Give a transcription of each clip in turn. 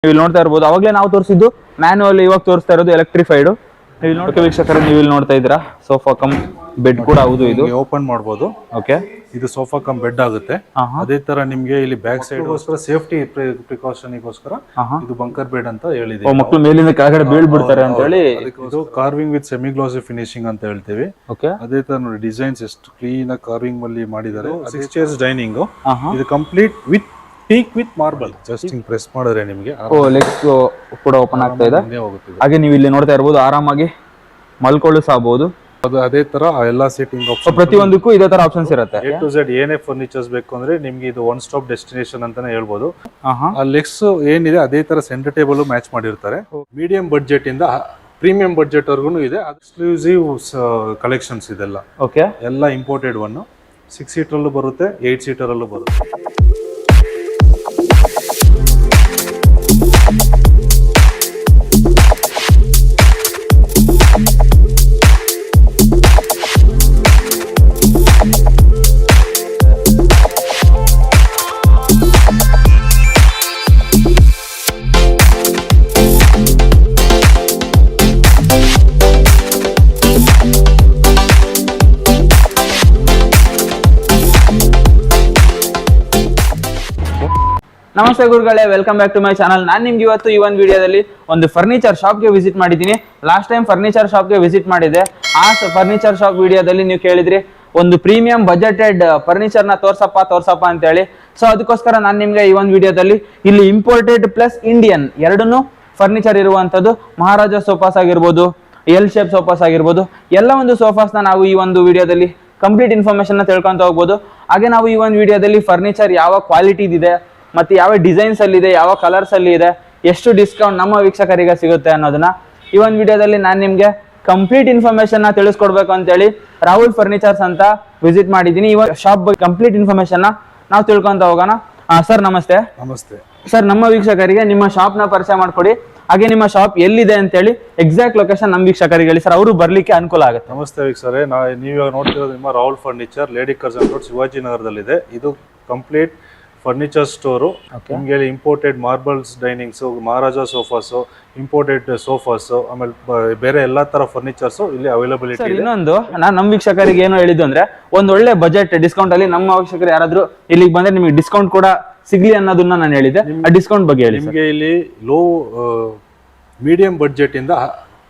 ನೀವು ಇಲ್ಲಿ ನೋಡ್ತಾ ಇರಬಹುದು ಅವಾಗಲೇ ನಾವು ತೋರಿಸಿದ್ದು ಮ್ಯಾನುವಲ್, ಇವಾಗ ತೋರಿಸ್ತಾ ಇರೋದು ಎಲೆಕ್ಟ್ರಿಫೈಡ್. ನೀವು ನೋಡ್ತಾ ವೀಕ್ಷಕರೇ, ನೀವು ಇಲ್ಲಿ ನೋಡ್ತಾ ಇದ್ದೀರಾ ಸೋಫಾ ಕಮ್ ಬೆಡ್ ಕೂಡ ಹೌದು. ಇದು ಓಪನ್ ಮಾಡಬಹುದು. ಓಕೆ, ಇದು ಸೋಫಾ ಕಮ್ ಬೆಡ್ ಆಗುತ್ತೆ. ಅದೇ ತರ ನಿಮ್ಗೆ ಇಲ್ಲಿ ಬ್ಯಾಕ್ ಸೈಡ್ ಸೇಫ್ಟಿ ಪ್ರಿಕಾಷನ್ ಗೋಸ್ಕರ ಇದು ಬಂಕರ್ ಬೆಡ್ ಅಂತ ಹೇಳಿದೀವಿ. ಮಕ್ಕಳು ಮೇಲಿಂದ ಕೆಳಗಡೆ ಬೀಳ್ಬಿಡ್ತಾರೆ ಅಂತ ಹೇಳಿ ಇದು carving with semi glossy finishing ಅಂತ ಹೇಳ್ತೀವಿ. ಓಕೆ, ಅದೇ ತರ ನೋಡಿ ಡಿಸೈನ್ಸ್ ಎಷ್ಟು ಕ್ಲೀನ್ ಆಗಿ ಕಾರ್ವಿಂಗ್ ಅಲ್ಲಿ ಮಾಡಿದ್ದಾರೆ. 6 ಚೇರ್ಸ್ ಡೈನಿಂಗ್. ಇದು complete with teak with marble. Just ಹಿಂಗ್ ಪ್ರೆಸ್ ಮಾಡಿದ್ರೆ ನಿಮಗೆ ಲೆಗ್ಸ್ ಕೂಡ ಓಪನ್ ಆಗ್ತಾ ಇದೆ. ಹಾಗೆ ನೀವು ಇಲ್ಲಿ ನೋಡ್ತಾ ಇರಬಹುದು ಆರಾಮಾಗಿ ಮಲ್ಕೊಳ್ಳು ಸಹಬಹುದು. ಅದು ಅದೇ ತರ ಎಲ್ಲಾ ಸೀಟಿಂಗ್ ಆಪ್ಷನ್ ಪ್ರತಿಯೊಂದಕ್ಕೂ ಇದೇ ತರ ಆಪ್ಷನ್ಸ್ ಇರುತ್ತೆ. A to Z ಏನೇ ಫರ್ನಿಚರ್ಸ್ ಬೇಕು ಅಂದ್ರೆ ನಿಮ್ಗೆ ಇದು ಒನ್ ಸ್ಟಾಪ್ ಡೆಸ್ಟಿನೇಷನ್ ಅಂತಾನೆ ಹೇಳ್ಬೋದು. ಆ ಲೆಗ್ಸ್ ಏನಿದೆ ಅದೇ ತರ ಸೆಂಟರ್ ಟೇಬಲ್ ಮ್ಯಾಚ್ ಮಾಡಿರ್ತಾರೆ. ಮೀಡಿಯಂ ಬಡ್ಜೆಟ್ ಇಂದ ಪ್ರೀಮಿಯಂ ಬಡ್ಜೆಟ್ ವರ್ಗು ಇದೆ. ಎಕ್ಸ್ಕ್ಲೂಸಿವ್ ಕಲೆಕ್ಷನ್ಸ್ ಇದೆಲ್ಲ. ಓಕೆ, ಎಲ್ಲ ಇಂಪೋರ್ಟೆಡ್ ಒನ್. 6 ಸೀಟರ್ ಅಲ್ಲೂ ಬರುತ್ತೆ, 8 ಸೀಟರ್ ಅಲ್ಲೂ ಬರುತ್ತೆ. ನಮಸ್ತೆ ಗುರುಗಳೇ, welcome back to my channel. ನಾನು ನಿಮ್ಗೆ ಇವತ್ತು ಈ ಒಂದು ವಿಡಿಯೋದಲ್ಲಿ ಒಂದು ಫರ್ನಿಚರ್ ಶಾಪ್ಗೆ ವಿಸಿಟ್ ಮಾಡಿದ್ದೀನಿ. ಲಾಸ್ಟ್ ಟೈಮ್ ಫರ್ನಿಚರ್ ಶಾಪ್ಗೆ ವಿಸಿಟ್ ಮಾಡಿದ್ದೆ. ಆ ಫರ್ನಿಚರ್ ಶಾಪ್ ವಿಡಿಯೋದಲ್ಲಿ ನೀವು ಕೇಳಿದ್ರಿ ಒಂದು ಪ್ರೀಮಿಯಂ ಬಜೆಟೆಡ್ ಫರ್ನಿಚರ್ನ ತೋರ್ಸಪ್ಪ ಅಂತೇಳಿ. ಸೊ ಅದಕ್ಕೋಸ್ಕರ ನಾನು ನಿಮ್ಗೆ ಈ ಒಂದು ವಿಡಿಯೋದಲ್ಲಿ ಇಲ್ಲಿ ಇಂಪೋರ್ಟೆಡ್ ಪ್ಲಸ್ ಇಂಡಿಯನ್ ಎರಡನ್ನೂ ಫರ್ನಿಚರ್ ಇರುವಂಥದ್ದು ಮಹಾರಾಜ ಸೋಫಾಸ್ ಆಗಿರ್ಬೋದು, ಎಲ್ ಶೇಪ್ ಸೋಫಾಸ್ ಆಗಿರ್ಬೋದು, ಎಲ್ಲ ಒಂದು ಸೋಫಾಸ್ನ ನಾವು ಈ ಒಂದು ವಿಡಿಯೋದಲ್ಲಿ ಕಂಪ್ಲೀಟ್ ಇನ್ಫಾರ್ಮೇಶನ್ ತಿಳ್ಕೊಂತ ಹೋಗ್ಬೋದು. ಹಾಗೆ ನಾವು ಈ ಒಂದು ವಿಡಿಯೋದಲ್ಲಿ ಫರ್ನಿಚರ್ ಯಾವ ಕ್ವಾಲಿಟಿ ಇದೆ, ಮತ್ತೆ ಯಾವ ಡಿಸೈನ್ಸ್ ಅಲ್ಲಿ ಇದೆ, ಯಾವ ಕಲರ್ಸ್ ಅಲ್ಲಿ ಇದೆ, ಎಷ್ಟು ಡಿಸ್ಕೌಂಟ್ ನಮ್ಮ ವೀಕ್ಷಕರಿಗೆ ಸಿಗುತ್ತೆ ಅನ್ನೋದನ್ನ ಈ ಒಂದು ವಿಡಿಯೋದಲ್ಲಿ ನಾನು ನಿಮ್ಗೆ ಕಂಪ್ಲೀಟ್ ಇನ್ಫಾರ್ಮೇಶನ್ ನ ತಿಳಿಸ್ಕೊಡ್ಬೇಕು ಅಂತೇಳಿ ರಾಹುಲ್ ಫರ್ನಿಚರ್ಸ್ ಅಂತ ವಿಸಿಟ್ ಮಾಡಿದ್ದೀನಿ. ಈ ಶಾಪ್ ಬಗ್ಗೆ ಕಂಪ್ಲೀಟ್ ಇನ್ಫಾರ್ಮೇಶನ್ ನಾವು ತಿಳ್ಕೊಂತ ಹೋಗೋಣ. ಸರ್ ನಮಸ್ತೆ. ನಮಸ್ತೆ ಸರ್, ನಮ್ಮ ವೀಕ್ಷಕರಿಗೆ ನಿಮ್ಮ ಶಾಪ್ ನ ಪರಿಚಯ ಮಾಡ್ಕೊಡಿ. ಹಾಗೆ ನಿಮ್ಮ ಶಾಪ್ ಎಲ್ಲಿದೆ ಅಂತೇಳಿ ಎಕ್ಸಾಕ್ಟ್ ಲೊಕೇಶನ್ ನಮ್ಮ ವೀಕ್ಷಕರಿಗೆ ಹೇಳಿ ಸರ್, ಅವರು ಬರ್ಲಿಕ್ಕೆ ಅನುಕೂಲ ಆಗುತ್ತೆ. ನಮಸ್ತೆ ವೀಕ್ಷಕರೇ, ನೀವಾಗ ನೋಡ್ತಿರೋದು ನಿಮ್ಮ Rahul furniture, lady Curzon road, Shivaji ನಗರದಲ್ಲಿದೆ. ಇದು ಕಂಪ್ಲೀಟ್ ಫರ್ನಿಚರ್ ಸ್ಟೋರು. ನಿಮಗೆ ಇಂಪೋರ್ಟೆಡ್ ಮಾರ್ಬಲ್ಸ್ ಡೈನಿಂಗ್ಸ್, ಮಹಾರಾಜ ಸೋಫಾಸ್, ಇಂಪೋರ್ಟೆಡ್ ಸೋಫಾಸ್, ಆಮೇಲೆ ಬೇರೆ ಎಲ್ಲಾ ತರ ಫರ್ನಿಚರ್ಸ್ ಇಲ್ಲಿ ಅವೈಲಬಿಲಿಟಿ ಇದೆ. ಇನ್ನೊಂದು ನಾನು ನಮ್ಮ ವೀಕ್ಷಕರಿಗೆ ಏನು ಹೇಳಿದ್ದು ಅಂದ್ರೆ, ಒಂದು ಒಳ್ಳೆ ಬಜೆಟ್ ಡಿಸ್ಕೌಂಟ್ ಅಲ್ಲಿ ನಮ್ಮ ವೀಕ್ಷಕರು ಯಾರಾದ್ರೂ ಇಲ್ಲಿಗೆ ಬಂದ್ರೆ ನಿಮಗೆ ಡಿಸ್ಕೌಂಟ್ ಕೂಡ ಸಿಗ್ಲಿ ಅನ್ನೋದನ್ನ ನಾನು ಹೇಳಿದ್ದೆ. ಆ ಡಿಸ್ಕೌಂಟ್ ಬಗ್ಗೆ ಹೇಳಿ. ನಿಮಗೆ ಇಲ್ಲಿ ಲೋ ಮೀಡಿಯಂ ಬಡ್ಜೆಟ್ ಇಂದ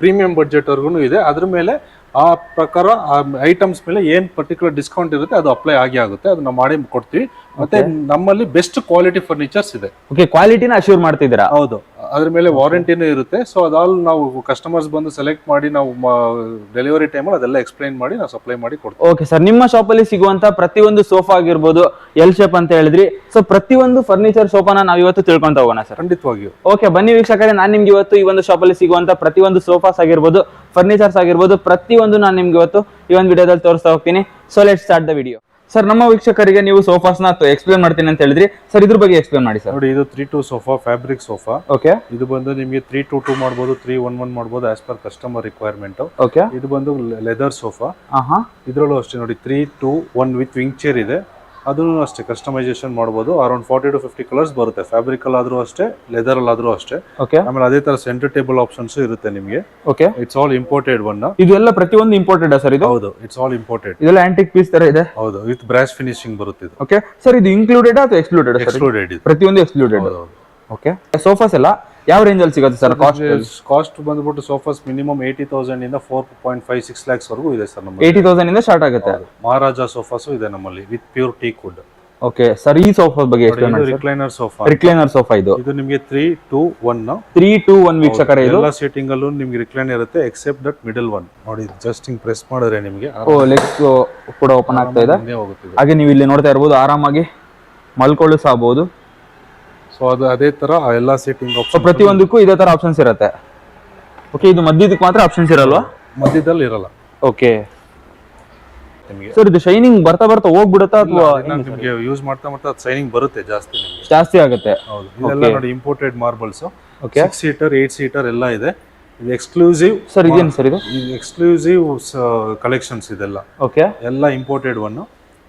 ಪ್ರೀಮಿಯಂ ಬಡ್ಜೆಟ್ ವರ್ಗು ಇದೆ. ಅದ್ರ ಮೇಲೆ ಆ ಪ್ರಕಾರ ಆ ಐಟಮ್ಸ್ ಮೇಲೆ ಏನ್ ಪರ್ಟಿಕ್ಯುಲರ್ ಡಿಸ್ಕೌಂಟ್ ಇರುತ್ತೆ ಅದು ಅಪ್ಲೈ ಆಗುತ್ತೆ. ಅದನ್ನ ಮಾಡಿ ಕೊಡ್ತೀವಿ. ಮತ್ತೆ ನಮ್ಮಲ್ಲಿ ಬೆಸ್ಟ್ ಕ್ವಾಲಿಟಿ ಫರ್ನಿಚರ್ಸ್ ಇದೆ. ಓಕೆ, ಕ್ವಾಲಿಟಿನ ಅಶ್ಯೂರ್ ಮಾಡ್ತಿದ್ದೀರಾ? ಹೌದು, ಅದ್ರ ಮೇಲೆ ವಾರಂಟಿನೂ ಇರುತ್ತೆ. ಸೊ ಅದಾಲ್ ನಾವು ಕಸ್ಟಮರ್ಸ್ ಬಂದು ಸೆಲೆಕ್ಟ್ ಮಾಡಿ ನಾವು ಡೆಲಿವರಿ ಟೈಮಲ್ಲಿ ಅದೆಲ್ಲ ಎಕ್ಸ್ಪ್ಲೈನ್ ಮಾಡಿ ನಾವು ಸಪ್ಲೈ ಮಾಡಿ ಕೊಡ್ತೀವಿ. ಓಕೆ ಸರ್, ನಿಮ್ಮ ಶಾಪ್ ಅಲ್ಲಿ ಸಿಗುವಂತ ಪ್ರತಿಯೊಂದು ಸೋಫಾ ಆಗಿರ್ಬೋದು, ಎಲ್ ಶೇಪ್ ಅಂತ ಹೇಳಿದ್ರಿ. ಸೊ ಪ್ರತಿಯೊಂದು ಫರ್ನಿಚರ್ ಸೋಫಾನ ನಾವು ಇವತ್ತು ತಿಳ್ಕೊಂತ ಹೋಗೋಣ ಸರ್. ಖಂಡಿತವಾಗಿಯೂ. ಓಕೆ, ಬನ್ನಿ ವೀಕ್ಷಕರೇ, ನಾನು ನಿಮ್ಗೆ ಇವತ್ತು ಈ ಒಂದು ಶಾಪ್ ಅಲ್ಲಿ ಸಿಗುವಂತ ಪ್ರತಿಯೊಂದು ಸೋಫಾಸ್ ಆಗಿರ್ಬೋದು, ಫರ್ನಿಚರ್ಸ್ ಆಗಿರ್ಬೋದು, ಪ್ರತಿಯೊಂದು ನಾನು ನಿಮ್ಗೆ ಇವತ್ತು ಈ ಒಂದು ವಿಡಿಯೋದಲ್ಲಿ ತೋರಿಸ್ತಾ ಹೋಗ್ತೀನಿ. So let's start the video. Sir, ನಮ್ಮ ವೀಕ್ಷಕರಿಗೆ ನೀವು ಸೋಫಾಸ್ ನ ಎಕ್ಸ್ಪ್ಲೇನ್ ಮಾಡ್ತೀನಿ ಅಂತ ಹೇಳಿದ್ರಿ. ಸರ್, ಇದ್ರ ಬಗ್ಗೆ ಎಕ್ಸ್ಪ್ಲೇನ್ ಮಾಡಿ ಸರ್. ನೋಡಿ, ಇದು 3-2 ಸೋಫಾ, ಫ್ಯಾಬ್ರಿಕ್ ಸೋಫಾ. ಓಕೆ, ಇದು ಬಂದು ನಿಮಗೆ 3-2 ಮಾಡಬಹುದು, 3-1-1 ಮಾಡಬಹುದು as per customer requirement. Okay, ಇದು ಬಂದು ಲೆದರ್ ಸೋಫಾ. ಇದ್ರಲ್ಲೂ ಅಷ್ಟೇ ನೋಡಿ, 3-2-1 ವಿತ್ ವಿಂಗ್ ಚೇರ್ ಇದೆ. ಅದನ್ನು ಅಷ್ಟೇ ಕಸ್ಟಮೈಸೇಷನ್ ಮಾಡಬಹುದು. ಅರೌಂಡ್ 40 to 50 ಕಲರ್ಸ್ ಬರುತ್ತೆ. ಫ್ಯಾಬ್ರಿಕ್ ಅಲ್ಲಾದ್ರೂ ಅಷ್ಟೇ, ಲೆದರ್ ಅಲ್ಲಾದ್ರೂ ಅಷ್ಟೇ. ಓಕೆ, ಆಮೇಲೆ ಅದೇ ತರ ಸೆಂಟರ್ ಟೇಬಲ್ ಆಪ್ಷನ್ಸ್ ಇರುತ್ತೆ ನಿಮಗೆ. Okay, it's all imported one. ಇದೆಲ್ಲ ಪ್ರತಿಯೊಂದು ಇಂಪೋರ್ಟೆಡ್ ಸರ್? ಇದು ಹೌದು, ಇಟ್ಸ್ ಆಲ್ ಇಂಪೋರ್ಟೆಡ್. ಇದೆಲ್ಲ ಆಂಟಿಕ್ ಪೀಸ್ ತರ ಇದೆ. ಹೌದು, ವಿತ್ ಬ್ರಾಸ್ ಫಿನಿಶಿಂಗ್ ಬರುತ್ತೆ ಇದು. ಓಕೆ ಸರ್, ಇದು ಇನ್ಕ್ಲೂಡೆಡ್ ಅಥವಾ ಎಕ್ಸ್ಕ್ಲೂಡೆಡ್? ಎಕ್ಸ್ಕ್ಲೂಡೆಡ್ ಇದು. ಪ್ರತಿಯೊಂದು ಎಕ್ಸ್ಕ್ಲೂಡೆಡ್. ಓಕೆ, ಸೋಫಾಸ್ ಎಲ್ಲ ಯಾವ ರೇಂಜ್ ಅಲ್ಲಿ ಸಿಗುತ್ತೆ ಸರ್? ಕಾಸ್ಟ್ ಬಂದ್ಬಿಟ್ಟು ಸೋಫಾಸ್ ಮಿನಿಮಮ್ 80,000 ಇಂದ 4.56 lakhs ವರೆಗೂ ಇದೆ ಸರ್. ನಮ್ಮಲ್ಲಿ 80,000 ಇಂದ ಸ್ಟಾರ್ಟ್ ಆಗುತ್ತೆ. ಮಹಾರಾಜ ಸೋಫಾಸ್ ಇದೆ ನಮ್ಮಲ್ಲಿ with pure teak wood. Okay sir, ಈ ಸೋಫಾ ಬಗ್ಗೆ ಎಕ್ಸ್ಪ್ಲೇನ್ ಮಾಡಿ. Recliner sofa. ರಿಕ್ಲೈನರ್ ಸೋಫಾ ಇದು ನಿಮಗೆ 3-2-1 3-2-1 ವೀಕ್ಷಕರೇ. ಇದು ಎಲ್ಲ ಸೀಟಿಂಗ್ ಅಲ್ಲೂ ನಿಮಗೆ ರಿಕ್ಲೈನ್ ಇರುತ್ತೆ ಎಕ್ಸೆಪ್ಟ್ ದಟ್ ಮಿಡಲ್ ಒನ್. ನೋಡಿ, ಜಸ್ಟ್ ಹಿಂಗ್ ಪ್ರೆಸ್ ಮಾಡಿದ್ರೆ ನಿಮಗೆ ಲೆಗ್ಸ್ ಕೂಡ ಓಪನ್ ಆಗ್ತಾ ಇದೆ. ಹಾಗೆ ನೀವು ಇಲ್ಲಿ ನೋಡ್ತಾ ಇರಬಹುದು ಆರಾಮಾಗಿ ಮಲ್ಕೊಳ್ಳು ಸಹಬಹುದು. ಸೊ ಅದು ಅದೇ ತರ ಎಲ್ಲ ಸೀಟಿಂಗ್ ಆಪ್ಷನ್ ಪ್ರತಿಯೊಂದಕ್ಕೂ ಇದೇ ತರ ಆಪ್ಷನ್ಸ್ ಇರುತ್ತೆ. ಓಕೆ, ಇದು ಮಧ್ಯದಕ್ಕೆ ಮಾತ್ರ ಆಪ್ಷನ್ಸ್ ಇರಲ್ವಾ? ಮಧ್ಯದಲ್ಲಿ ಇರಲ್ಲ. ಓಕೆ ಸರ್, ಇದು ಶೈನಿಂಗ್ ಬರ್ತಾ ಹೋಗ್ಬಿಡುತ್ತಾ ಅಥವಾ ನಿಮಗೆ ಯೂಸ್ ಮಾಡ್ತಾ ಶೈನಿಂಗ್ ಬರುತ್ತೆ ಜಾಸ್ತಿ ಆಗುತ್ತೆ? ಹೌದು, ಇದೆಲ್ಲ ನೋಡಿ ಇಂಪೋರ್ಟೆಡ್ ಮಾರ್ಬಲ್ಸ್. 6 ಸೀಟರ್ 8 ಸೀಟರ್ ಎಲ್ಲ ಇದೆ. ಇದು ಎಕ್ಸ್ಕ್ಲೂಸಿವ್ ಸರ್. ಇದೇನು ಸರ್? ಇದು ಎಕ್ಸ್ಕ್ಲೂಸಿವ್ ಕಲೆಕ್ಷನ್ಸ್ ಇದೆಲ್ಲ. ಓಕೆ, ಎಲ್ಲ ಇಂಪೋರ್ಟೆಡ್ ಒನ್.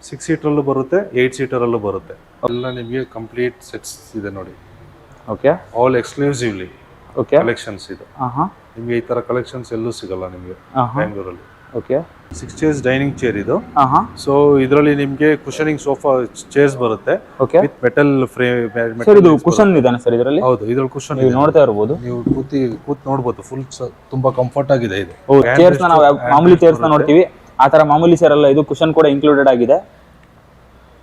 6 ಸೀಟರ್ ಅಲ್ಲೂ ಬರುತ್ತೆ, 8 ಸೀಟರ್ ಅಲ್ಲೂ ಬರುತ್ತೆ. ಎಲ್ಲ ನಿಮಗೆ ಕಂಪ್ಲೀಟ್ ಸೆಟ್ಸ್ ಇದೆ ನೋಡಿ. Okay all exclusively okay collections ಇದು. ಹಾ ನಿಮಗೆ ಈ ತರ ಕಲೆಕ್ಷನ್ಸ್ ಎಲ್ಲೂ ಸಿಗಲ್ಲ ನಿಮಗೆ ಬ್ಯಾಂಗ್ಳೂರಲ್ಲಿ. ಓಕೆ 6 chairs ಡೈನಿಂಗ್ ಚೇರ್ ಇದು. ಹಾ ಸೊ ಇದರಲ್ಲಿ ನಿಮಗೆ ಕುಶನಿಂಗ್ ಸೋಫಾ ಚೇರ್ಸ್ ಬರುತ್ತೆ okay with metal frame. Sir ಇದು ಕುಶನ್ ಇದಾನೆ ಸರ್ ಇದರಲ್ಲಿ? ಹೌದು, ಇದ್ರಲ್ಲಿ ಕುಶನ್ ನೀವು ನೋಡ್ತಾ ಇರಬಹುದು, ನೀವು ಕೂತ್ ನೋಡಬಹುದು. ಫುಲ್ ತುಂಬಾ ಕಂಫರ್ಟ್ ಆಗಿದೆ ಇದು. ಚೇರ್ಸ್ ನಾವು ಮಾಮೂಲಿ ಚೇರ್ಸ್ ನ ನೋಡ್ತೀವಿ, ಆ ತರ ಮಾಮೂಲಿ ಚೇರ್ ಅಲ್ಲ ಇದು, ಕುಶನ್ ಕೂಡ ಇನ್ಕ್ಲೂಡೆಡ್ ಆಗಿದೆ.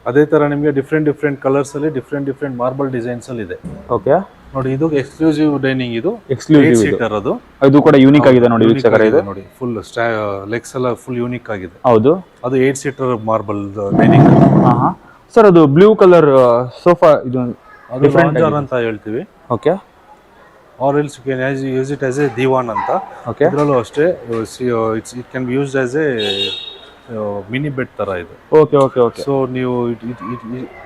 ಅದೇ ತರ ನಿಮಗೆ ಡಿಫ್ರೆಂಟ್ ಕಲರ್ಸ್ ಅಲ್ಲಿ ಡಿಫ್ರೆಂಟ್ ಮಾರ್ಬಲ್ ಡಿಸೈನ್ಸ್ ಅಲ್ಲಿ ಇದೆ. ಓಕೆ ನೋಡಿ, ಇದು ಎಕ್ಸ್ಕ್ಲೂಸಿವ್ ಡೈನಿಂಗ್. ಇದು ಎಕ್ಸ್ಕ್ಲೂಸಿವ್ ಸೀಟರ್ ಅದು. ಇದು ಕೂಡ ಯೂನಿಕ್ ಆಗಿದೆ ನೋಡಿ ವೀಕ್ಷಕರೇ. ಇದು ನೋಡಿ ಫುಲ್ ಲೆಗ್ಸ್ ಎಲ್ಲ ಫುಲ್ ಯೂನಿಕ್ ಆಗಿದೆ. ಹೌದು, ಅದು 8 ಸೀಟರ್ ಮಾರ್ಬಲ್ ಡೈನಿಂಗ್. ಹಾ ಸರ್ ಅದು ಬ್ಲೂ ಕಲರ್ ಸೋಫಾ, ಇದು ಅದು ಲಾಂಜರ್ ಅಂತ ಹೇಳ್ತೀವಿ. Okay or else you can use it as a divan ಅಂತ. ಓಕೆ ಇದರಲ್ಲೂ ಅಷ್ಟೇ it can be used as A mini bed ತರ ಇದು. ಓಕೆ ಓಕೆ ಓಕೆ ಸೊ ನೀವು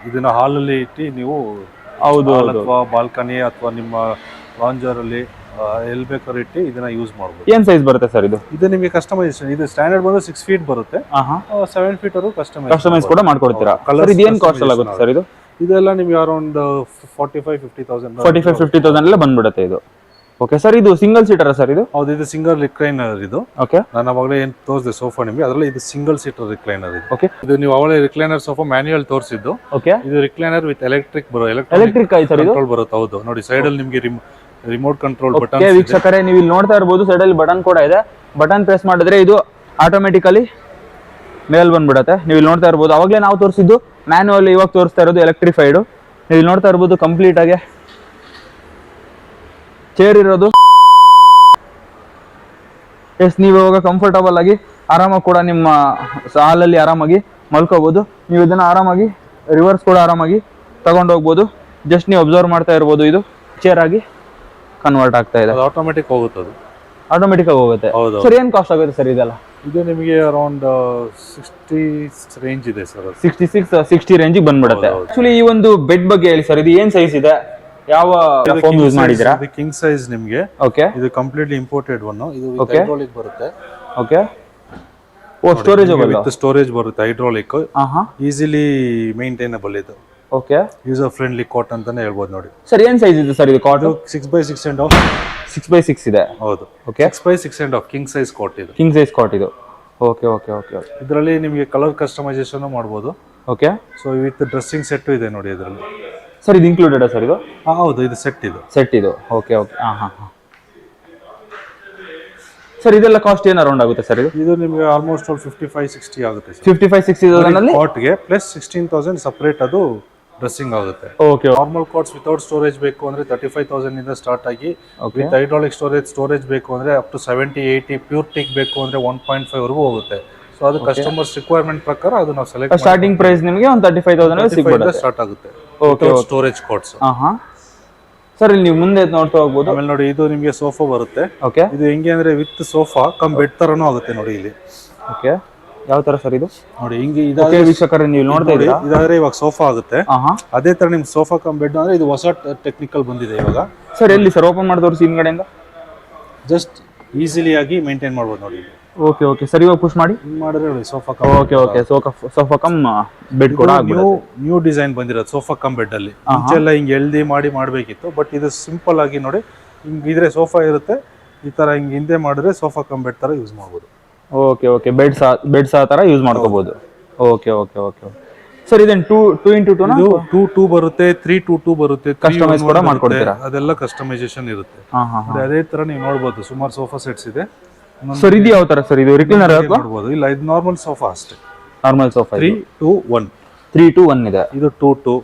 ಇದನ್ನ ಹಾಲ್ ಅಲ್ಲಿ ಇಟ್ಟು ನೀವು ಹೌದು ಅಥವಾ ಬಾಲ್ಕನಿ ಅಥವಾ ನಿಮ್ಮ ಲಾಂಜರ್ ಅಲ್ಲಿ ಎಲ್ಲಿ ಬೇಕಾದ್ರೂ ಇಟ್ಟು ಇದನ್ನ ಯೂಸ್ ಮಾಡಬಹುದು. ಏನ್ ಸೈಜ್ ಬರುತ್ತೆ ಸರ್ ಇದು? ಇದು ನಿಮಗೆ ಕಸ್ಟಮೈಸೇಷನ್. ಇದು ಸ್ಟ್ಯಾಂಡರ್ಡ್ ಬಂದು 6 feet ಬರುತ್ತೆ. 7 feet ವರೆಗೂ ಕಸ್ಟಮೈಸ್ ಕೂಡ ಮಾಡ್ಕೊಡ್ತೀರಾ. ಇದು ಏನ್ ಕಾಸ್ಟ್ ಎಲ್ಲ ಆಗುತ್ತೆ ಸರ್ ಇದು? ಇದೆಲ್ಲ ನಿಮಗೆ ಅರೌಂಡ್ 45,000-50,000 45,000 ಎಲ್ಲ ಬಂದ್ಬಿಡುತ್ತೆ ಇದು. ಓಕೆ ಸರ್, ಇದು ಸಿಂಗಲ್ ಸೀಟರ್ ಸರ್ ಇದು? ಹೌದು, ಇದು ಸಿಂಗಲ್ ರಿಕ್ಲೈನರ್ ಇದು. ಓಕೆ, ನಾನು ಅವಾಗಲೇ ಏನ್ ತೋರಿಸಿದೆ ಸೋಫಾ ನಿಮಗೆ, ಅದರಲ್ಲಿ ಇದು ಸಿಂಗಲ್ ಸೀಟರ್ ರಿಕ್ಲೈನರ್ ಇದು. ಓಕೆ, ಇದು ನೀವು ಅವಾಗಲೇ ರಿಕ್ಲೈನರ್ ಸೋಫಾ ಮ್ಯಾನ್ಯುಯಲ್ ತೋರಿಸಿದ್ದು. ಓಕೆ, ಇದು ರಿಕ್ಲೈನರ್ ವಿತ್ ಎಲೆಕ್ಟ್ರಿಕ್ ಕಂಟ್ರೋಲ್ ಬರುತ್ತೆ. ಹೌದು ನೋಡಿ, ಸೈಡ್ ಅಲ್ಲಿ ನಿಮಗೆ ರಿಮೋಟ್ ಕಂಟ್ರೋಲ್ ಬಟನ್. ಓಕೆ ವೀಕ್ಷಕರೇ, ನೀವು ಇಲ್ಲಿ ನೋಡ್ತಾ ಇರಬಹುದು ಸೈಡ್ ಅಲ್ಲಿ ಬಟನ್ ಕೂಡ ಇದೆ. ಬಟನ್ ಪ್ರೆಸ್ ಮಾಡಿದ್ರೆ ಇದು ಆಟೋಮೆಟಿಕಲಿ ಮೇಲ್ ಬಂದ್ಬಿಡುತ್ತೆ. ನೀವು ಇಲ್ಲಿ ನೋಡ್ತಾ ಇರಬಹುದು, ಅವಾಗಲೇ ನಾವು ತೋರಿಸಿದ್ದು ಮ್ಯಾನ್ಯುವಲ್, ಇವಾಗ ತೋರಿಸ್ತಾ ಇರೋದು ಎಲೆಕ್ಟ್ರಿಫೈಡ್. ನೀವು ಇಲ್ಲಿ ನೋಡ್ತಾ ಇರಬಹುದು ಕಂಪ್ಲೀಟ್ ಆಗಿ ಚೇರ್ ಇರೋದು. ಎಸ್, ನೀವು ಇವಾಗ ಕಂಫರ್ಟಬಲ್ ಆಗಿ ಆರಾಮಾಗಿ ಕೂಡ ನಿಮ್ಮ ಹಾಲಲ್ಲಿ ಆರಾಮಾಗಿ ಮಲ್ಕೋಬಹುದು. ನೀವು ಇದನ್ನ ಆರಾಮಾಗಿ ರಿವರ್ಸ್ ಕೂಡ ಆರಾಮಾಗಿ ತಗೊಂಡು ಹೋಗ್ಬೋದು. ಜಸ್ಟ್ ನೀವು ಅಬ್ಸರ್ವ್ ಮಾಡ್ತಾ ಇರ್ಬೋದು, ಇದು ಚೇರ್ ಆಗಿ ಕನ್ವರ್ಟ್ ಆಗ್ತಾ ಇದೆ. ಆಟೋಮೆಟಿಕ್ ಹೋಗುತ್ತೆ, ಅದು ಆಟೋಮೆಟಿಕ್ ಆಗಿ ಹೋಗುತ್ತೆ. ಸರ್ ಏನ್ ಕಾಸ್ಟ್ ಆಗುತ್ತೆ ಸರ್ ಇದೆಲ್ಲ? ಇದು ನಿಮಗೆ ಅರೌಂಡ್ 60 ರೇಂಜ್ ಇದೆ ಸರ್. 60 ರೇಂಜಿಗೆ ಬಂದ್ಬಿಡುತ್ತೆ. ಆಕ್ಚುಲಿ ಈ ಒಂದು ಬೆಡ್ ಬಗ್ಗೆ ಹೇಳಿ ಸರ್, ಇದು ಏನ್ ಸೈಜ್ ಇದೆ, ಯಾವ ಫೋಮ್ ಯೂಸ್ ಮಾಡಿದ್ದೀರಾ? ಇದು ಕಿಂಗ್ ಸೈಜ್ ನಿಮಗೆ. ಓಕೆ, ಇದು ಕಂಪ್ಲೀಟ್ಲಿ ಇಂಪೋರ್ಟೆಡ್ ಒನ್. ಇದು ಹೈಡ್ರಾಲಿಕ್ ಬರುತ್ತೆ. ಓಕೆ, ಓ ಸ್ಟೋರೇಜಬಲ್ ವಿತ್ ಸ್ಟೋರೇಜ್ ಬರುತ್ತೆ. Hydraulic, easily maintainable. ಇದು ಓಕೆ, ಯೂಸರ್ ಫ್ರೆಂಡ್ಲಿ ಕಾಟ್ ಅಂತಾನೆ ಹೇಳ್ಬೋದು. ನೋಡಿ ಸರ್ ಏನ್ ಸೈಜ್ ಇದೆ ಸರ್ ಇದು ಕಾಟ್? 6x6 and 6x6 ಇದೆ. ಹೌದು, okay, 6x6 and king size cot ಇದು. ಕಿಂಗ್ ಸೈಜ್ ಕಾಟ್ ಇದು. ಓಕೆ ಓಕೆ ಓಕೆ, ಇದರಲ್ಲಿ ನಿಮಗೆ ಕಲರ್ ಕಸ್ಟಮೈಸೇಷನ್ ಮಾಡಬಹುದು. Okay, so with dressing set ಇದೆ ನೋಡಿ ಇದರಲ್ಲಿ. ಸರ್ ಇದು ಇನ್ಕ್ಲೂಡೆಡ್ ಸರ್ ಇದು? ಹೌದು, ಇದು ಸೆಟ್ ಇದು. ಓಕೆ ಓಕೆ, ಸರ್ ಇದೆಲ್ಲ ಕಾಸ್ಟ್ ಏನು ಅರೌಂಡ್ ಆಗುತ್ತೆ ಸರ್ ಇದು? ಇದು ನಿಮಗೆ ಆಲ್ಮೋಸ್ಟ್ 55-60 ಆಗುತ್ತೆ ಸರ್. 55-60,000 ಅಲ್ಲಿ ಕಾಟ್ಗೆ ಪ್ಲಸ್ 16,000 ಸಪರೇಟ್ ಅದು ಡ್ರೆಸ್ಸಿಂಗ್ ಆಗುತ್ತೆ. Okay, normal quartz without storage ಬೇಕು ಅಂದ್ರೆ 35,000 ಇಂದ ಸ್ಟಾರ್ಟ್ ಆಗಿ, ವಿತ್ ಹೈಡ್ರಾಲಿಕ್ ಸ್ಟೋರೇಜ್ ಬೇಕು ಅಂದ್ರೆ ಅಪ್ ಟು 70-80, ಪ್ಯೂರ್ ಟೀಕ್ ಬೇಕು ಅಂದ್ರೆ 1.5 ವರೆಗೂ ಹೋಗುತ್ತೆ. ಸೊ ಅದು ಕಸ್ಟಮರ್ಸ್ ರಿಕ್ವೈರ್ಮೆಂಟ್ ಪ್ರಕಾರ ಅದು ನಾವು ಸೆಲೆಕ್ಟ್. ಸ್ಟಾರ್ಟಿಂಗ್ ಪ್ರೈಸ್ ನಿಮಗೆ ಒಂದು 35,000 ಸಿಗುತ್ತೆ, ಸ್ಟಾರ್ಟ್ ಆಗುತ್ತೆ. Okay, storage quartz. ಸರ್ ಇಲ್ಲಿ ನೀವು ಮುಂದೆ ನೋಡ್ತಾ ಹೋಗ್ಬೋದು. ಆಮೇಲೆ ನೋಡಿ, ಇದು ನಿಮಗೆ ಸೋಫಾ ಬರುತ್ತೆ. ಓಕೆ, ಇದು ಹೆಂಗೆ ಅಂದ್ರೆ ವಿತ್ ಸೋಫಾ ಕಮ್ ಬೆಡ್ ತರನೂ ಆಗುತ್ತೆ ನೋಡಿ ಇಲ್ಲಿ. ಓಕೆ, ಯಾವ ತರ ಸರ್ ಇದು? ನೋಡಿ ಹಿಂಗೆ ಓಕೆ ವೀಕ್ಷಕರೇ, ನೀವು ನೋಡ್ತಾ ಇದ್ದೀರಾ, ಇದಾದ್ರೆ ಇವಾಗ ಸೋಫಾ ಆಗುತ್ತೆ. ಅದೇ ತರ ನಿಮ್ ಸೋಫಾ ಕಮ್ ಬೆಡ್ ಅಂದ್ರೆ ಇದು ಹೊಸ ಟೆಕ್ನಿಕಲ್ ಬಂದಿದೆ ಇವಾಗ. ಸರ್ ಎಲ್ಲಿ ಸರ್ ಓಪನ್ ಮಾಡಿ ತೋರಿಸಿ ಹಿಂಗಡೆಯಿಂದ. ಜಸ್ಟ್ ಈಸಿಲಿ ಆಗಿ ಮೇಂಟೈನ್ ಮಾಡ್ಬೋದು ನೋಡಿ. ಓಕೆ ಓಕೆ, ಸರ್ ಇವಾಗ ಪುಷ್ ಮಾಡಿ ಮಾಡಿದ್ರೆ sofa. Okay okay, sofa cum bed ಕೂಡ ನ್ಯೂ ಡಿಸೈನ್ ಬಂದಿರೋದು ಸೋಫಾ ಕಮ್ ಬೆಡ್ ಅಲ್ಲಿ. ಮುಂಚೆ ಎಲ್ಲ ಹಿಂಗೆ ಎಳ್ದಿ ಮಾಡ್ಬೇಕಿತ್ತು, ಬಟ್ ಇದು ಸಿಂಪಲ್ ಆಗಿ ನೋಡಿ ಹಿಂಗಿದ್ರೆ ಸೋಫಾ ಇರುತ್ತೆ. ಈ ತರ ಹಿಂಗೆ ಹಿಂದೆ ಮಾಡಿದ್ರೆ ಸೋಫಾ ಕಮ್ ಬೆಡ್ ತರ ಯೂಸ್ ಮಾಡ್ಬೋದು. ಓಕೆ ಓಕೆ, ಬೆಡ್ ಸಹ ತರ ಯೂಸ್ ಮಾಡ್ಕೋಬಹುದು. ಓಕೆ ಓಕೆ ಓಕೆ, ಸರ್ ಇದೇನು 2x2 ನ? 2x2 ಬರುತ್ತೆ, 3x2 ಬರುತ್ತೆ. ಕಸ್ಟಮೈಸ್ ಕೂಡ ಮಾಡ್ಕೊಡ್ತೀರಾ? ಅದೆಲ್ಲ ಕಸ್ಟಮೈಸೇಷನ್ ಇರುತ್ತೆ. ಅದೇ ತರ ನೀವು ನೋಡಬಹುದು, ಸುಮಾರು ಸೋಫಾ ಸೆಟ್ಸ್ ಇದೆ. ಸರ್ ಇದು ಯಾವ ತರ ಸರ್? ಇದು ರಿಕ್ಲೈನರ್ ನೋಡಬಹುದು. ಇಲ್ಲ, ಇದು ನಾರ್ಮಲ್ ಸೋಫಾ ಅಷ್ಟೇ. Normal sofa 3x1. 3x1 ಇದೆ. ಇದು 2x2,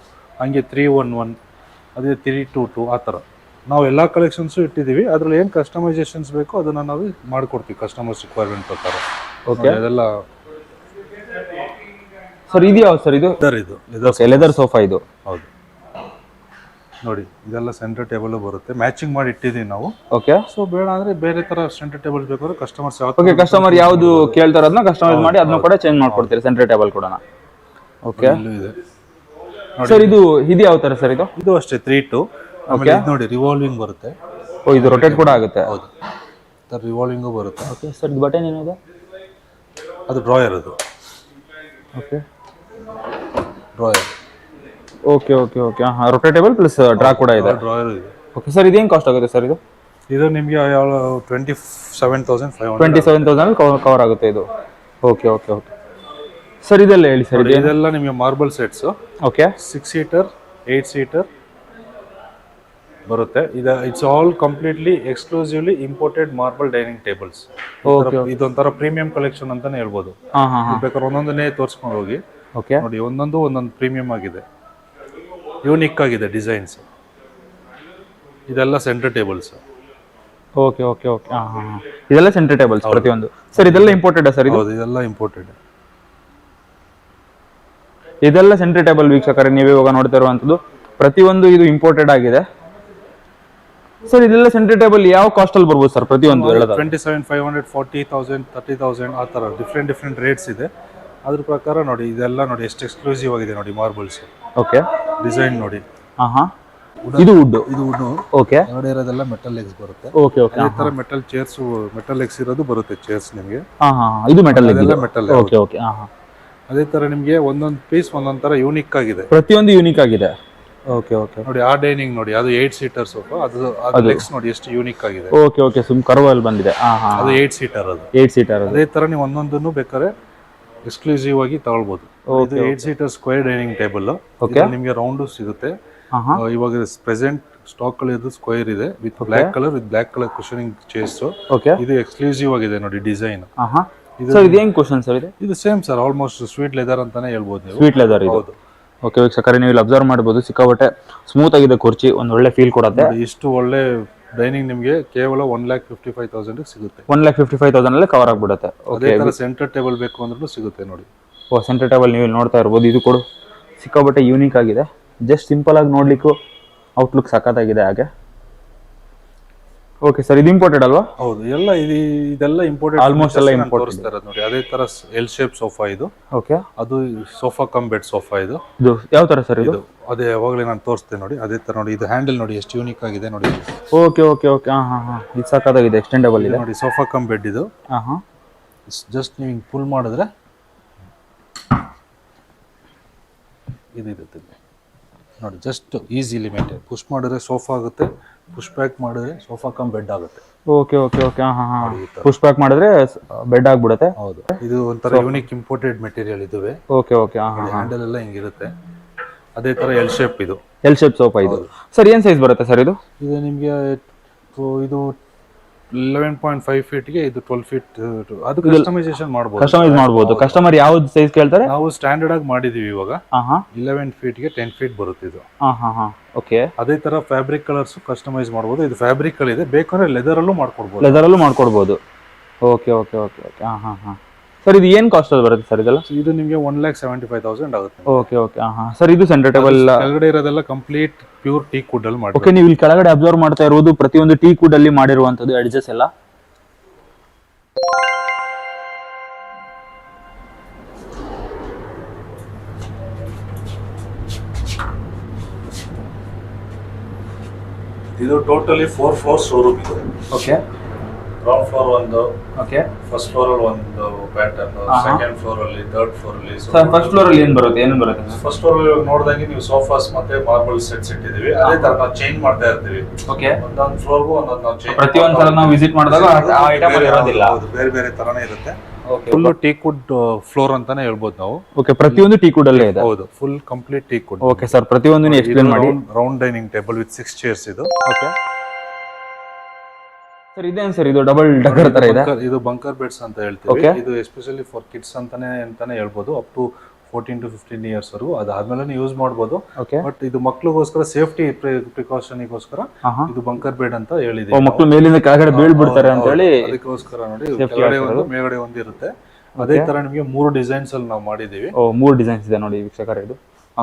ಹಂಗೆ 3x1, ಅದೇ 3x2 ಆ ತರ ನಾವು ಎಲ್ಲಾ ಕಲೆಕ್ಷನ್ಸ್ ಇಟ್ಟಿದೀವಿ. ಅದ್ರಲ್ಲಿ ಏನ್ ಕಸ್ಟಮೈಸೇಷನ್ಸ್ ಬೇಕು ಅದನ್ನ ನಾವು ಮಾಡ್ಕೊಡ್ತೀವಿ ಕಸ್ಟಮರ್ಸ್ ರಿಕ್ವೈರ್ಮೆಂಟ್ ಪ್ರಕಾರ. ಓಕೆ, ಅದೆಲ್ಲ. ಸರ್ ಇದು ಯಾವ ಸರ್? ಇದು ಲೆದರ್ ಸೋಫಾ ಇದು. ಹೌದು ನೋಡಿ, ಇದೆಲ್ಲ ಸೆಂಟರ್ ಟೇಬಲ್ ಬರುತ್ತೆ. ಮ್ಯಾಚಿಂಗ್ ಮಾಡಿ ಇಟ್ಟಿದೀವಿ ನಾವು. ಓಕೆ, ಸೊ ಬೇಡ ಅಂದ್ರೆ ಬೇರೆ ತರ ಸೆಂಟರ್ ಟೇಬಲ್ ಬೇಕಾದ್ರೆ ಕಸ್ಟಮರ್ಸ್ ಓಕೆ, ಕಸ್ಟಮರ್ ಯಾವುದು ಕೇಳ್ತಾರೋ ಅದನ್ನ ಕಸ್ಟಮೈಸ್ ಮಾಡಿ ಅದನ್ನ ಕೂಡ ಚೇಂಜ್ ಮಾಡ್ಕೊಡ್ತೀರಿ, ಸೆಂಟರ್ ಟೇಬಲ್ ಕೂಡ. ಓಕೆ, ಸರ್ ಇದು ಯಾವ ತರ ಸರ್? ಇದು ಅಷ್ಟೇ 3x2. ಆಮೇಲೆ ಇದು ನೋಡಿ ರಿವಾಲ್ವಿಂಗ್ ಬರುತ್ತೆ. ಓ, ಇದು ರೊಟೇಟ್ ಕೂಡ ಆಗುತ್ತೆ. ಹೌದು, ತರ ರಿವಾಲ್ವಿಂಗ್ ಬರುತ್ತೆ. ಓಕೆ ಸರ್, ಇದು ಬಟನ್ ಏನಿದೆ? ಅದು ಡ್ರಾಯರ್. ಅದು okay, drawer. Okay okay okay ಹಾಂ ರೊಟೇಟೇಬಲ್ ಪ್ಲಸ್ ಡ್ರಾ ಕೂಡ ಇದೆ. ಡ್ರಾಯರ್ ಇದೆ. ಓಕೆ ಸರ್ ಇದೇನು ಕಾಸ್ಟ್ ಆಗುತ್ತೆ ಸರ್ ಇದು? ಇದು ನಿಮಗೆ 27,500. 27,000 ಕವರ್ ಆಗುತ್ತೆ ಇದು. ಓಕೆ ಓಕೆ ಓಕೆ ಸರ್ ಇದೆಲ್ಲ ಹೇಳಿ ಸರ್. ಇದೆಲ್ಲ ನಿಮಗೆ marble sets. Okay 6 seater 8 seater ಬರುತ್ತೆ. It's all completely exclusively imported marble dining tables. ಇದೊಂಥರ ಪ್ರೀಮಿಯಂ ಕಲೆಕ್ಷನ್ ಅಂತಾನೆ ಹೇಳ್ಬೋದು. ಬೇಕಾದ್ರೆ ಒಂದೊಂದನ್ನೇ ತೋರಿಸ್ಕೊಂಡು ಹೋಗಿ. ಓಕೆ ನೋಡಿ ಒಂದೊಂದು ಪ್ರೀಮಿಯಂ ಆಗಿದೆ, ಯೂನಿಕ್ ಆಗಿದೆ ಡಿಸೈನ್ಸ್. ಇದೆಲ್ಲ centre tables. Okay okay okay ಇದೆಲ್ಲ ಸೆಂಟರ್ ಟೇಬಲ್ಸ್ ಪ್ರತಿಯೊಂದು. ಸರ್ ಇದೆಲ್ಲ ಇಂಪೋರ್ಟೆಡ್ ಸರ್? ಹೌದು ಇದೆಲ್ಲ ಇಂಪೋರ್ಟೆಡ್. ಇದೆಲ್ಲ ಸೆಂಟರ್ ಟೇಬಲ್ ವೀಕ್ಷಕರೇ, ನೀವು ಇವಾಗ ನೋಡ್ತಾ ಇರುವಂತದ್ದು ಪ್ರತಿಯೊಂದು ಇದು ಇಂಪೋರ್ಟೆಡ್ ಆಗಿದೆ. ಸರ್ ಇದೆಲ್ಲ ಸೆಂಟರ್ ಟೇಬಲ್ ಯಾವ ಕಾಸ್ಟ್ ಅಲ್ಲಿ ಬರ್ಬೋದು ಸರ್ ಪ್ರತಿಯೊಂದು? 27,500, 40,000, 30,000 ಆ ಥರ ಡಿಫ್ರೆಂಟ್ ರೇಟ್ಸ್ ಇದೆ. ಅದ್ರ ಪ್ರಕಾರ ನೋಡಿ ಇದೆಲ್ಲ ನೋಡಿ ಎಷ್ಟು ಎಕ್ಸ್ಕ್ಲೂಸಿವ್ ಆಗಿದೆ ನೋಡಿ ಮಾರ್ಬಲ್ಸ್. ಓಕೆ ಡಿಸೈನ್ ನೋಡಿ. ಇದು ವುಡ್. ಓಕೆ ಹೊರಗಡೆ ಇರೋದೆಲ್ಲ ಮೆಟಲ್ ಲೆಗ್ಸ್ ಬರುತ್ತೆ. ಓಕೆ ಓಕೆ ಅದೇ ತರ ಮೆಟಲ್ ಚೇರ್ಸ್, ಮೆಟಲ್ ಲೆಗ್ಸ್ ಇರೋದು ಬರುತ್ತೆ ಚೇರ್ಸ್ ನಿಮಗೆ. ಇದು ಮೆಟಲ್ ಲೆಗ್. ಇದೆಲ್ಲ ಮೆಟಲ್. ಓಕೆ ಓಕೆ ಅದೇ ತರ ನಿಮಗೆ ಒಂದೊಂದು ಪೀಸ್ ಒಂದೊಂದ್ ತರ ಯೂನಿಕ್ ಆಗಿದೆ. ಪ್ರತಿಯೊಂದು ಯೂನಿಕ್ ಆಗಿದೆ. ಓಕೆ ಓಕೆ ನೋಡಿ ಆ ಡೈನಿಂಗ್ ನೋಡಿ, ಅದು 8 ಸೀಟರ್ ಸೋಫಾ. ಅದು ಲೆಗ್ಸ್ ನೋಡಿ ಎಷ್ಟು ಯೂನಿಕ್ ಆಗಿದೆ. ಓಕೆ ಓಕೆ ಕರ್ವ್ ಅಲ್ಲಿ ಬಂದಿದೆ. ಅದು 8 ಸೀಟರ್. ಅದು 8 ಸೀಟರ್. ಅದೇ ತರ ನೀವು ಒಂದೊಂದನ್ನು ಬೇಕಾದ್ರೆ ಎಕ್ಸ್ಕ್ಲೂಸಿವ್ ಆಗಿ ತಗೊಳ್ಬಹುದು. ಇದು 8 ಸೀಟರ್ ಸ್ಕ್ವೇರ್ ಡೈನಿಂಗ್ ಟೇಬಲ್. ನಿಮಗೆ ರೌಂಡ್ ಸಿಗುತ್ತೆ. ಇವಾಗ ಪ್ರೆಸೆಂಟ್ ಸ್ಟಾಕ್ ಅಲ್ಲಿ ಇದು ಸ್ಕ್ವೇರ್ ಇದೆ ವಿತ್ ಬ್ಲಾಕ್ ಕಲರ್ ಕುಶನಿಂಗ್ ಚೇರ್ಸ್. ಇದು ಎಕ್ಸ್ಕ್ಲೂಸಿವ್ ಆಗಿದೆ ನೋಡಿ ಡಿಸೈನ್. ಸರ್ ಇದೇನ್ ಕ್ವಶನ್ ಸರ್? ಇದು same sir, almost sweet leather ಅಂತಾನೆ ಹೇಳ್ಬೋದು ನೀವು. ಸ್ವೀಟ್ ಲೆದರ್ ಇದು. ಓಕೆ ವೀಕ್ಷಕರೇ, ನೀವು ಇಲ್ಲಿ ಅಬ್ಸರ್ವ್ ಮಾಡಬಹುದು, ಸಿಕ್ಕಾಪಟ್ಟೆ ಸ್ಮೂತ್ ಆಗಿದೆ ಕುರ್ಚಿ, ಒಂದು ಒಳ್ಳೆ ಫೀಲ್ ಕೊಡುತ್ತೆ. ಇಷ್ಟು ಒಳ್ಳೆ ಡೈನಿಂಗ್ ನಿಮಗೆ ಕೇವಲ 1,55,000 ಸಿಗುತ್ತೆ. 1,55,000 ಅಲ್ಲಿ ಕವರ್ ಆಗ್ಬಿಡುತ್ತೆ. ಅದೇ ತರ ಸೆಂಟರ್ ಟೇಬಲ್ ಬೇಕು ಅಂದ್ರೂ ಸಿಗುತ್ತೆ ನೋಡಿ. ಸೆಂಟರ್ ಟೇಬಲ್ ನೀವು ನೋಡ್ತಾ ಇರ್ಬೋದು. ಇದು ಕೂಡ ಸಿಕ್ಕಾಪಟ್ಟೆ ಯೂನಿಕ್ ಆಗಿದೆ. ಜಸ್ಟ್ ಸಿಂಪಲ್ ಆಗಿ ನೋಡ್ಲಿಕ್ಕೂ ಔಟ್ಲುಕ್ ಸಖತ್ತಾಗಿದೆ ಹಾಗೆ. ಓಕೆ ಸರ್ ಇದು ಇಂಪೋರ್ಟೆಡ್ ಅಲ್ವಾ? ಹೌದು ಇದೆಲ್ಲ ಇಂಪೋರ್ಟೆಡ್. ಆಲ್ಮೋಸ್ಟ್ ಎಲ್ಲ ಇಂಪೋರ್ಟೆಡ್ ತೋರಿಸ್ತಾ ಇರೋದು ನೋಡಿ. ಅದೇ ತರ ಎಲ್ ಶೇಪ್ ಸೋಫಾ ಇದು. ಓಕೆ ಅದು ಸೋಫಾ ಕಮ್ ಬೆಡ್ ಸೋಫಾ ಇದು. ಯಾವ ತರ ಸರ್ ಇದು? ಅದೇ ಯಾವಾಗಲೇ ನಾನು ತೋರಿಸ್ತೇನೆ ನೋಡಿ. ಅದೇ ತರ ನೋಡಿ, ಇದು ಹ್ಯಾಂಡಲ್ ನೋಡಿ ಎಷ್ಟು ಯೂನಿಕ್ ಆಗಿದೆ ನೋಡಿ. ಓಕೆ ಓಕೆ ಓಕೆ ಇದು ಸಖತ್ತಾಗಿದೆ, ಎಕ್ಸ್ಟೆಂಡಬಲ್ ಇದೆ ನೋಡಿ. ಸೋಫಾ ಕಮ್ ಬೆಡ್ ಇದು. ಜಸ್ಟ್ ನೀವು ಹಿಂಗೆ ಪುಲ್ ಮಾಡಿದ್ರೆ ಇದು ಇರುತ್ತೆ ನೋಡಿ. Just easily maintain. ಪುಷ್ ಮಾಡಿದ್ರೆ ಸೋಫಾ ಆಗುತ್ತೆ, ಪುಷ್ ಬ್ಯಾಕ್ ಮಾಡಿದ್ರೆ ಸೋಫಾ ಕಮ್ ಬೆಡ್ ಆಗುತ್ತೆ. Okay okay okay push back ಮಾಡಿದ್ರೆ ಬೆಡ್ ಆಗ್ಬಿಡುತ್ತೆ. ಹೌದು, ಇದು ಒಂಥರ ಯೂನಿಕ್ ಇಂಪೋರ್ಟೆಡ್ ಮೆಟೀರಿಯಲ್ ಇದುವೆ. ಓಕೆ ಓಕೆ ಹ್ಯಾಂಡಲ್ ಎಲ್ಲ ಹಿಂಗಿರುತ್ತೆ. ಅದೇ ತರ ಎಲ್ ಶೇಪ್ ಇದು. ಎಲ್ ಶೇಪ್ ಸೋಫಾ ಇದು. ಸರ್ ಏನ್ ಸೈಜ್ ಬರುತ್ತೆ ಸರ್ ಇದು? ಇದು ನಿಮಗೆ ಇದು 11.5 ಫೀಟ್ಗೆ ಇದು 12 ಫೀಟ್. ಅದು ಕಸ್ಟಮೈಸೇಷನ್ ಮಾಡಬಹುದು. ಕಸ್ಟಮೈಸ್ ಮಾಡಬಹುದು. ಕಸ್ಟಮರ್ ಯಾವ್ದು ಸೈಜ್ ಕೇಳ್ತಾರೆ ನಾವು ಸ್ಟ್ಯಾಂಡರ್ಡ್ ಆಗಿ ಮಾಡಿದೀವಿ ಇವಾಗ. 11 ಫೀಟ್ಗೆ 10 ಫೀಟ್ ಬರುತ್ತೆ ಇದು. ಓಕೆ. ಅದೇ ತರ ಫ್ಯಾಬ್ರಿಕ್ ಕಲರ್ಸ್ ಕಸ್ಟಮೈಸ್ ಮಾಡಬಹುದು. ಇದು ಫ್ಯಾಬ್ರಿಕ್ ಅಲ್ಲಿ ಇದೆ, ಬೇಕಾದ್ರೆ ಲೆದರ್ ಅಲ್ಲೂ ಮಾಡ್ಕೊಡ್ಬಹುದು. ಲೆದರ್ ಅಲ್ಲೂ ಮಾಡ್ಕೊಡ್ಬಹುದು. Okay okay okay okay sir ಇದು ಏನ್ ಕಾಸ್ಟ್ ಅಲ್ಲಿ ಬರುತ್ತೆ ಸರ್ ಇದೆಲ್ಲ? ಇದು ನಿಮಗೆ 1,75,000 ಆಗುತ್ತೆ. ಓಕೆ ಓಕೆ ಸರ್ ಇದು ಸೆಂಟರ್ ಟೇಬಲ್ ಕೆಳಗಡೆ ಇರೋದೆಲ್ಲ ಕಂಪ್ಲೀಟ್ ಪ್ಯೂರ್ ಟೀಕ್ ವುಡ್ ಅಲ್ಲಿ ಮಾಡಿ. ಓಕೆ, ನೀವು ಇಲ್ಲಿ ಕೆಳಗಡೆ ಅಬ್ಸರ್ವ್ ಮಾಡ್ತಾ ಇರೋದು ಪ್ರತಿಯೊಂದು ಟೀಕ್ ವುಡ್ ಅಲ್ಲಿ ಮಾಡಿರುವಂತದ್ದು ಎಡ್ಜಸ್ ಎಲ್ಲ. ಇದು ಟೋಟಲಿ 4 ಫ್ಲೋರ್ ಶೋರೂಮ್ ಇದೆ. ಓಕೆ. ಗ್ರೌಂಡ್ ಫ್ಲೋರ್ ಒಂದು, ಓಕೆ, ಫಸ್ಟ್ ಫ್ಲೋರ್ ಅಲ್ಲಿ ಒಂದು ಪ್ಯಾಟರ್ನ್, ಸೆಕೆಂಡ್ ಫ್ಲೋರ್ ಅಲ್ಲಿ, ಥರ್ಡ್ ಫ್ಲೋರ್ ಅಲ್ಲಿ. ಸರ್ ಫಸ್ಟ್ ಫ್ಲೋರ್ ಅಲ್ಲಿ ಏನ್ ಬರುತ್ತೆ? ಏನು ಬರುತ್ತೆ? ಫಸ್ಟ್ ಫ್ಲೋರ್ ಅಲ್ಲಿ ನೋಡಿದಂಗೆ ನೀವು ಸೋಫಾಸ್ ಮತ್ತೆ ಮಾರ್ಬಲ್ ಸೆಟ್ಸ್ ಇಟ್ಟಿದೀವಿ. ಅದೇ ತರ ನಾವು ಚೇಂಜ್ ಮಾಡ್ತಾ ಇರ್ತೀವಿ. ಓಕೆ. ಒಂದೊಂದು ಫ್ಲೋರ್ಗೂ ಒಂದೊಂದು ನಾವು ಚೇಂಜ್. ಪ್ರತಿಯೊಂದು ಸಲ ನಾವು ವಿಸಿಟ್ ಮಾಡಿದಾಗ ಆ ಐಟಮ್ ಇರೋದಿಲ್ಲ. ಬೇರೆ ಬೇರೆ ತರನೇ ಇರುತ್ತೆ. ಫುಲ್ ಟೀಕ್ ವುಡ್ ಫ್ಲೋರ್ ಅಂತಾನೆ ಹೇಳ್ಬೋದು ನಾವು. ಓಕೆ, ಪ್ರತಿಯೊಂದು ಟೀಕ್ ವುಡ್ ಅಲ್ಲೇ ಇದೆ. ಹೌದು, full complete teak wood. Okay sir, ಪ್ರತಿಯೊಂದು ಎಕ್ಸ್ಪ್ಲೇನ್ ಮಾಡಿ. Round dining table with 6 chairs ಇದು. ಓಕೆ ಸರ್, ಇದೇನು ಸರ್ ಇದು ಡಬಲ್ ಡಕ್ಕರ್ ತರ ಇದೆ? ಇದು ಬಂಕರ್ ಬೆಡ್ಸ್ ಅಂತ ಹೇಳ್ತೀವಿ. ಇದು ಎಸ್ಪೆಷಲಿ ಫಾರ್ ಕಿಡ್ಸ್ ಅಂತಾನೆ ಹೇಳ್ಬೋದು. ಅಪ್ ಟು 14 to 15 ಇಯರ್ಸ್ ವರೆಗೂ ಅದಾದ್ಮೇಲೆ ಯೂಸ್ ಮಾಡಬಹುದು. ಬಟ್ ಇದು ಮಕ್ಳಿಗೋಸ್ಕರ ಸೇಫ್ಟಿ ಪ್ರಿಕಾಷನ್ಗೋಸ್ಕರ ಇದು ಬಂಕರ್ ಬೆಡ್ ಅಂತ ಹೇಳಿದೀವಿ. ಮಕ್ಕಳು ಮೇಲಿಂದ ಕೆಳಗಡೆ ಬೀಳ್ಬಿಡ್ತಾರೆ ಅಂತ ಹೇಳಿ ಅದಕ್ಕೋಸ್ಕರ ನೋಡಿ ಕೆಳಗಡೆ ಒಂದು ಮೇಲ್ಗಡೆ ಒಂದು ಇರುತ್ತೆ. ಅದೇ ತರ ನಿಮಗೆ 3 ಡಿಸೈನ್ಸ್ ಅಲ್ಲಿ ನಾವು ಮಾಡಿದೀವಿ. 3 ಡಿಸೈನ್ಸ್ ಇದೆ ನೋಡಿ ವೀಕ್ಷಕರೇ. ಇದು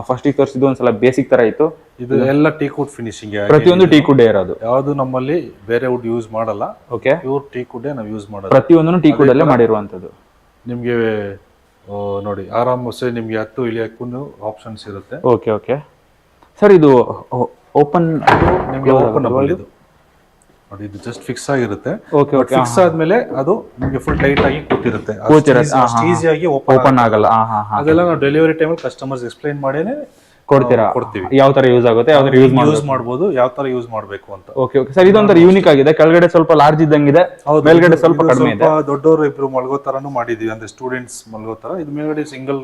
ಫಸ್ಟ್ ತೋರಿಸಿದ್ದು ಒಂದ್ಸಲ ಬೇಸಿಕ್ ತರ ಇತ್ತು. ಇದು ಎಲ್ಲ ಟೀಕ್ ವುಡ್ ಫಿನಿಶಿಂಗ್, ಪ್ರತಿಯೊಂದು ಟೀಕ್ ವುಡ್ ಇರೋದು. ಯಾವುದು ನಮ್ಮಲ್ಲಿ ಬೇರೆ ವುಡ್ ಯೂಸ್ ಮಾಡಲ್ಲ. ಓಕೆ, ಪ್ಯೂರ್ ಟೀಕ್ ವುಡ್ ನಾವು ಯೂಸ್ ಮಾಡೋದು. ಪ್ರತಿಯೊಂದನ್ನು ಟೀಕ್ ವುಡ್ ಅಲ್ಲೇ ಮಾಡಿರುವಂತದ್ದು. ನಿಮ್ಗೆ ನೋಡಿ ಆರಾಮಸೆ ನಿಮ್ಗೆ ಹತ್ತು ಇಳಿಯಕ್ಕೂ ಆಪ್ಷನ್ಸ್ ಇರುತ್ತೆ. ಓಕೆ ಓಕೆ ಸರ್, ಇದು ಓಪನ್ ನಿಮ್ಗೆ ಓಪನ್ ಇದು ನೋಡಿ. ಇದು ಜಸ್ಟ್ ಫಿಕ್ಸ್ ಆಗಿರುತ್ತೆ. ಫಿಕ್ಸ್ ಆದ್ಮೇಲೆ ಅದು ನಿಮ್ಗೆ ಫುಲ್ ಟೈಟ್ ಆಗಿ ಕೂತಿರುತ್ತೆ. ಈಸಿಯಾಗಿ ಓಪನ್ ಆಗಲ್ಲ. ಅದೆಲ್ಲ ನಾವು ಡೆಲಿವರಿ ಟೈಮಲ್ಲಿ ಕಸ್ಟಮರ್ಸ್ ಎಕ್ಸ್ಪ್ಲೈನ್ ಮಾಡೇನೆ ಕೊಡ್ತೀವಿ. ಯಾವ ತರ ಯೂಸ್ ಆಗುತ್ತೆ, ಯಾವ ತರ ಯೂಸ್ ಮಾಡ್ಬೋದು, ಯಾವ ತರ ಯೂಸ್ ಮಾಡ್ಬೇಕು ಅಂತ. ಓಕೆ ಓಕೆ ಸರ್, ಇದೊಂಥರ ಯೂನಿಕ್ ಆಗಿದೆ. ಕೆಳಗಡೆ ಸ್ವಲ್ಪ ಲಾರ್ಜ್ ಇದ್ದಂಗಿದೆ, ಮೇಲ್ಗಡೆ ಸ್ವಲ್ಪ ಕಡಿಮೆ ಇದೆ. ದೊಡ್ಡವರು ಇಬ್ರು ಮಲ್ಗೋ ತರಾನು ಮಾಡಿದೀವಿ, ಅಂದ್ರೆ ಸ್ಟೂಡೆಂಟ್ಸ್ ಮಲ್ಗೋ ತರ. ಇದು ಮೇಲ್ಗಡೆ ಸಿಂಗಲ್